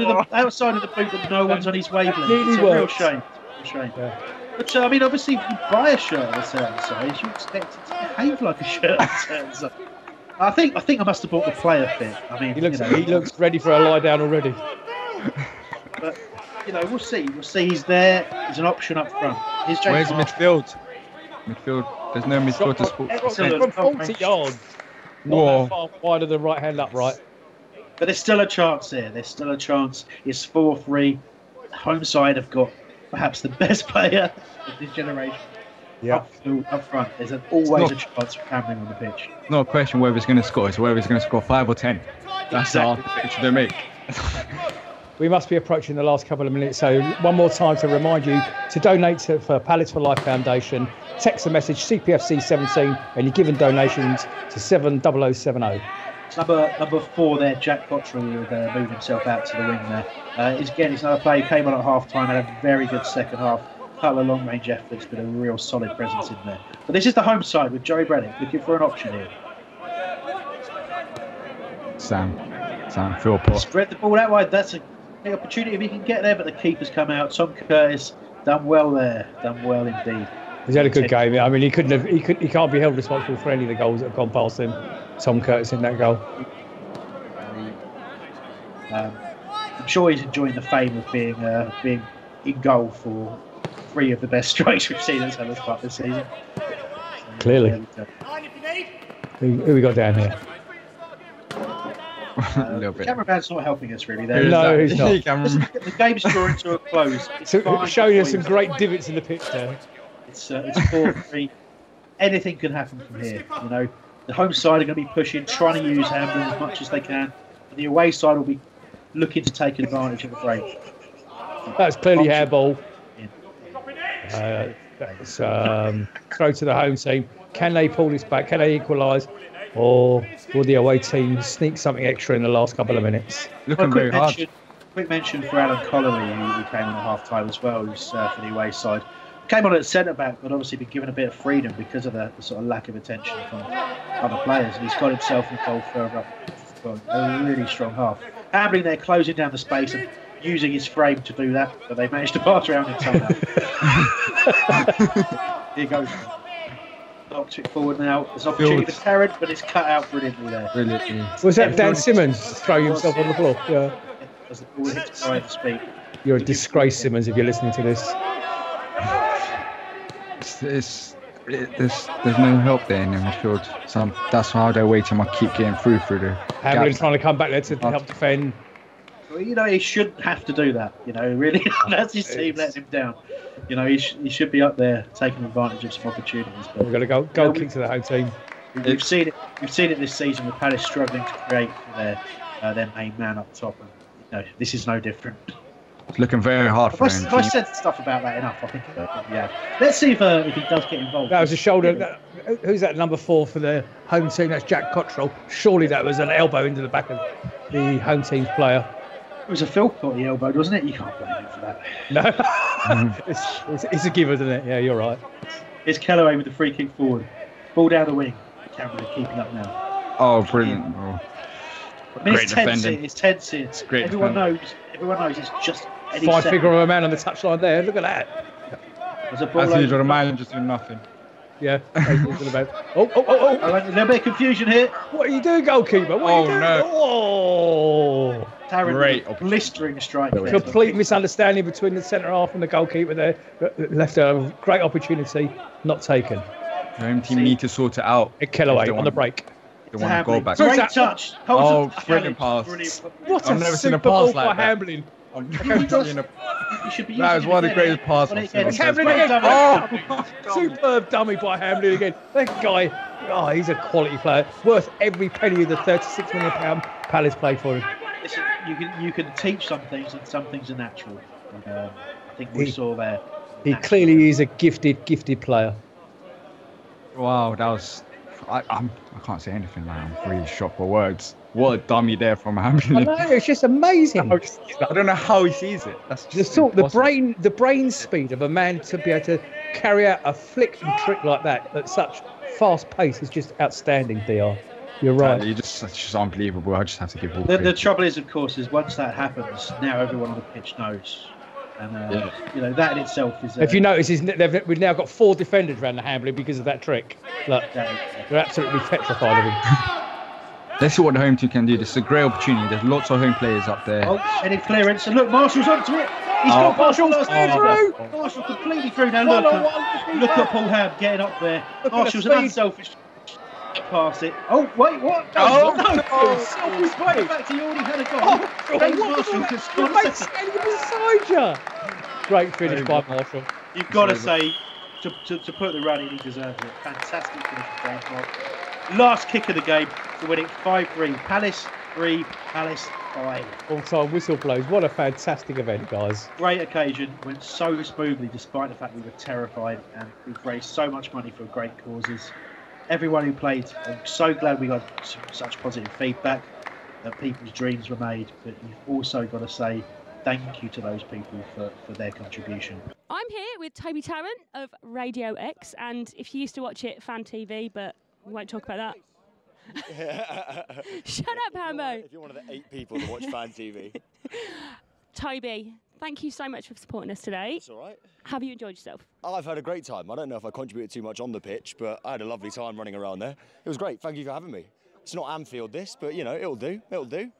of the boot, that no one's on his wavelength. It's a real shame. Yeah. But obviously, if you buy a shirt of a certain size, you expect it to behave like a shirt of a certain size. I think I must have bought the player fit. He looks ready for a lie down already. But we'll see. He's there. There's an option up front. Where's midfield? There's no midfield to support. From 40 yards. Not that far wide of the right-hand upright. But there's still a chance there. There's still a chance. It's 4-3. The home side have got perhaps the best player of this generation. Yeah. Up front. There's always a chance for Hamling on the pitch. It's not a question whether he's going to score. It's whether he's going to score 5 or 10. That's our picture to make. We must be approaching the last couple of minutes, so one more time to remind you to donate for Palace for Life Foundation. Text the message CPFC17 and you're given donations to 70070. Number 4 there, Jack Cottrell, will move himself out to the wing there. It's another player who came on at half-time, had a very good second half. A couple of long-range efforts, but a real solid presence in there. But this is the home side with Joey Brennan looking for an option here. Sam Philpott. Spread the ball out wide. That's a big opportunity if he can get there, but the keeper's come out. Tom Curtis done well there. Done well indeed. He's had a good game. He can't be held responsible for any of the goals that have gone past him. Tom Curtis in that goal. I'm sure he's enjoying the fame of being in goal for 3 of the best strikes we've seen at Selhurst Park this season. Clearly. Who we got down here? A The cameraman's not helping us really. No, he's not. The game's drawing to a close. It's showing us some great divots in the pitch there. It's 4-3. Anything can happen from here. The home side are going to be pushing, trying to use Hamden as much as they can. And the away side will be looking to take advantage of the break. That's clearly hairball. Yeah. That's throw to the home team. Can they pull this back? Can they equalise? Or will the away team sneak something extra in the last couple of minutes? Looking very hard. Quick mention for Alan Connolly, who came on at half-time as well, who's for the away side. Came on at centre-back, but obviously been given a bit of freedom because of the sort of lack of attention from other players. And he's got himself involved further up. A really strong half. Ambling there, closing down the space and using his frame to do that, but they managed to pass around him somehow. Here goes. Knocks it forward now. There's an opportunity for Tarrant, but it's cut out brilliantly there. Brilliantly. Was that Dan Simmons throwing himself on the floor? Yeah. As the ball hits Brian's feet. You're a disgrace, Simmons, if you're listening to this. There's no help there in the midfield. So that's how their way team keep getting through the Hamlin's trying to come back there to help defend. Well, he shouldn't have to do that. Really, that's his team letting him down. He should be up there taking advantage of some opportunities. But we're going to go kick to the home team. We've seen it. We've seen it this season with Palace struggling to create for their main man up top. And, this is no different. It's looking very hard for him. If I said stuff about that enough, I think yeah. Let's see if he does get involved. That was a shoulder. Who's that number 4 for the home team? That's Jack Cottrell. Surely that was an elbow into the back of the home team's player. It was a Philpott he elbowed, wasn't it? You can't blame him for that. No, it's a giver, isn't it? Yeah, you're right. It's Kellaway with the free kick forward. Ball down the wing. Cameron keeping up now. Oh, brilliant! Oh. It's tense here. It's tense here. It's great. Everyone knows it's just any 5 figure of a man on the touchline there. Look at that. There's a ball as usual, the man just doing nothing. Yeah. Oh. A little bit of confusion here. What are you doing, goalkeeper? What are you doing? No. Oh. Tarrant, blistering strike. Complete misunderstanding between the centre half and the goalkeeper there. Left a great opportunity, not taken. The home team need to sort it out. Kellaway on the break. They want to go back. Great touch. Brilliant pass. What I've never seen a pass like that. Hamlin. That was one of the greatest passes. Hamlin again. Superb dummy by Hamlin again. That guy, he's a quality player. Worth every penny of the £36 million Palace play for him. Listen, you can teach some things, and some things are natural. I think we saw there. He clearly is a gifted player. Wow, that was. I can't say anything, man. I'm really shocked for words. What a dummy there from Hamlin. I know, it's just amazing. I don't know how he sees it. That's just the brain speed of a man to be able to carry out a flick and trick like that at such fast pace is just outstanding, DR. You're right. It's just unbelievable. I just have to give all the trouble is, of course, is once that happens, now everyone on the pitch knows. And that in itself is. If you notice, we've now got 4 defenders around the Hamlin because of that trick. Look, they're absolutely petrified of him. Let's see what the home team can do. This is a great opportunity. There's lots of home players up there. Oh, any clearance. And look, Marshall's onto it. He's got Marshall through. Marshall completely through. Now look at Paul Ham getting up there. Marshall's an unselfish pass it. Oh, wait, what? No. He's right back to you. Already had a goal. James Marshall has scored a second. Beside you. Great finish by Marshall. You've got to say, to put the run in, he deserves it. Fantastic finish from James Marshall. Last kick of the game to win it 5-3. Palace 3, Palace 5. All-time whistle blows. What a fantastic event, guys. Great occasion. Went so smoothly despite the fact we were terrified, and we've raised so much money for great causes. Everyone who played, I'm so glad we got such positive feedback that people's dreams were made, but you've also got to say thank you to those people for their contribution. I'm here with Toby Tarrant of Radio X, and if you used to watch it, Fan TV, but we won't talk about that. Shut up, Hambo. If you're one of the 8 people that watch Fan TV. Toby, thank you so much for supporting us today. It's all right. Have you enjoyed yourself? I've had a great time. I don't know if I contributed too much on the pitch, but I had a lovely time running around there. It was great. Thank you for having me. It's not Anfield this, but, it'll do. It'll do.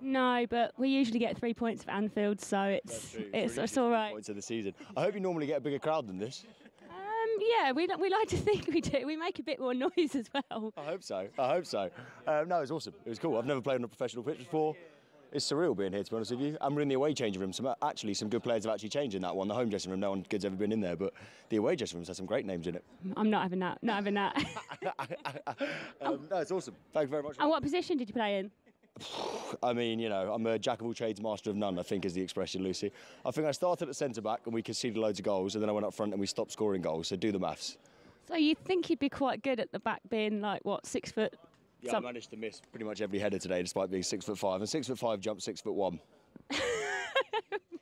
No, but we usually get 3 points for Anfield, so it's all right. Points of the season. I hope you normally get a bigger crowd than this. Yeah, we like to think we do. We make a bit more noise as well. I hope so. No, it was awesome. It was cool. I've never played on a professional pitch before. It's surreal being here, to be honest with you. And we're in the away changing room. Some good players have actually changed in that one. The home dressing room, no one good's ever been in there, but the away dressing room's had some great names in it. I'm not having that. No, it's awesome. Thank you very much. And what position did you play in? I mean, you know, I'm a jack of all trades, master of none, I think is the expression, Lucy. I think I started at centre-back and we conceded loads of goals, and then I went up front and we stopped scoring goals, so do the maths. So you think you'd be quite good at the back, being like, what, 6 foot? Yeah, I managed to miss pretty much every header today, despite being 6'5", and 6'5" jumped 6'1".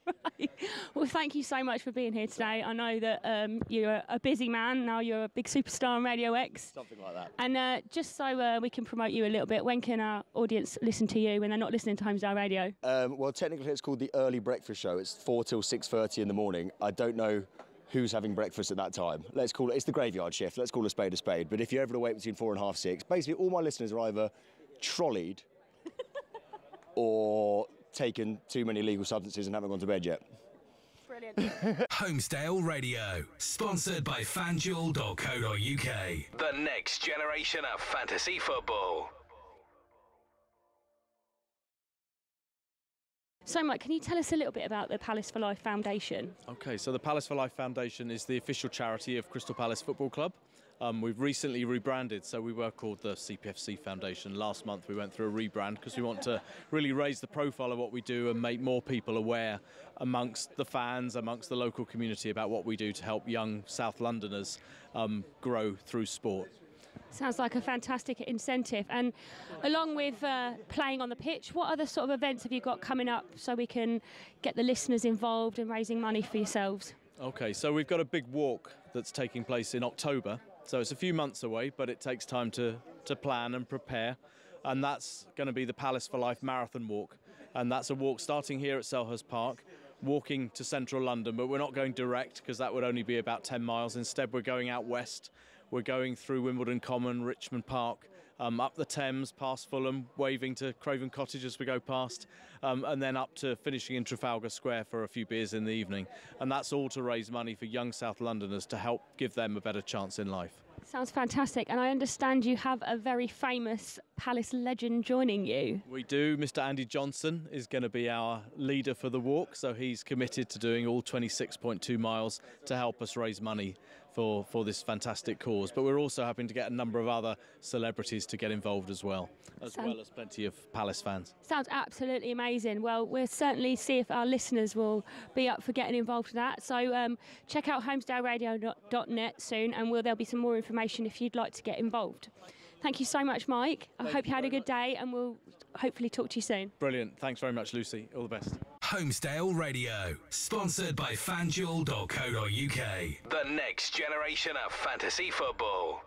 Right. Well, thank you so much for being here today. I know that you're a busy man. Now you're a big superstar on Radio X. Something like that. And just so we can promote you a little bit, when can our audience listen to you when they're not listening to Holmesdale Radio? Well, technically it's called the Early Breakfast Show. It's 4 till 6:30 in the morning. I don't know who's having breakfast at that time. Let's call it, it's the graveyard shift. Let's call a spade a spade. But if you're ever awake between 4 and half 6, basically all my listeners are either trolleyed or taken too many illegal substances and haven't gone to bed yet. Brilliant. Holmesdale Radio, sponsored by FanDuel.co.uk. The next generation of fantasy football. So, Mike, can you tell us a little bit about the Palace for Life Foundation? OK, so the Palace for Life Foundation is the official charity of Crystal Palace Football Club. We've recently rebranded, so we were called the CPFC Foundation. Last month we went through a rebrand because we want to really raise the profile of what we do and make more people aware amongst the fans, amongst the local community about what we do to help young South Londoners grow through sport. Sounds like a fantastic incentive. And along with playing on the pitch, what other sort of events have you got coming up so we can get the listeners involved in raising money for yourselves? OK, so we've got a big walk that's taking place in October. So it's a few months away, but it takes time to plan and prepare. And that's going to be the Palace for Life Marathon Walk. And that's a walk starting here at Selhurst Park, walking to central London. But we're not going direct because that would only be about 10 miles. Instead, we're going out west. We're going through Wimbledon Common, Richmond Park, up the Thames, past Fulham, waving to Craven Cottage as we go past, and then up to finishing in Trafalgar Square for a few beers in the evening. And that's all to raise money for young South Londoners to help give them a better chance in life. Sounds fantastic. And I understand you have a very famous Palace legend joining you. We do. Mr. Andy Johnson is going to be our leader for the walk, so he's committed to doing all 26.2 miles to help us raise money for this fantastic cause. But we're also hoping to get a number of other celebrities to get involved as well as plenty of Palace fans. Sounds absolutely amazing. Well, we'll certainly see if our listeners will be up for getting involved with that. So check out holmesdaleradio.net soon, and there'll be some more information if you'd like to get involved. Thank you so much, Mike. I hope you had a good day, and we'll hopefully talk to you soon. Brilliant. Thanks very much, Lucy. All the best. Holmesdale Radio, sponsored by FanDuel.co.uk. The next generation of fantasy football.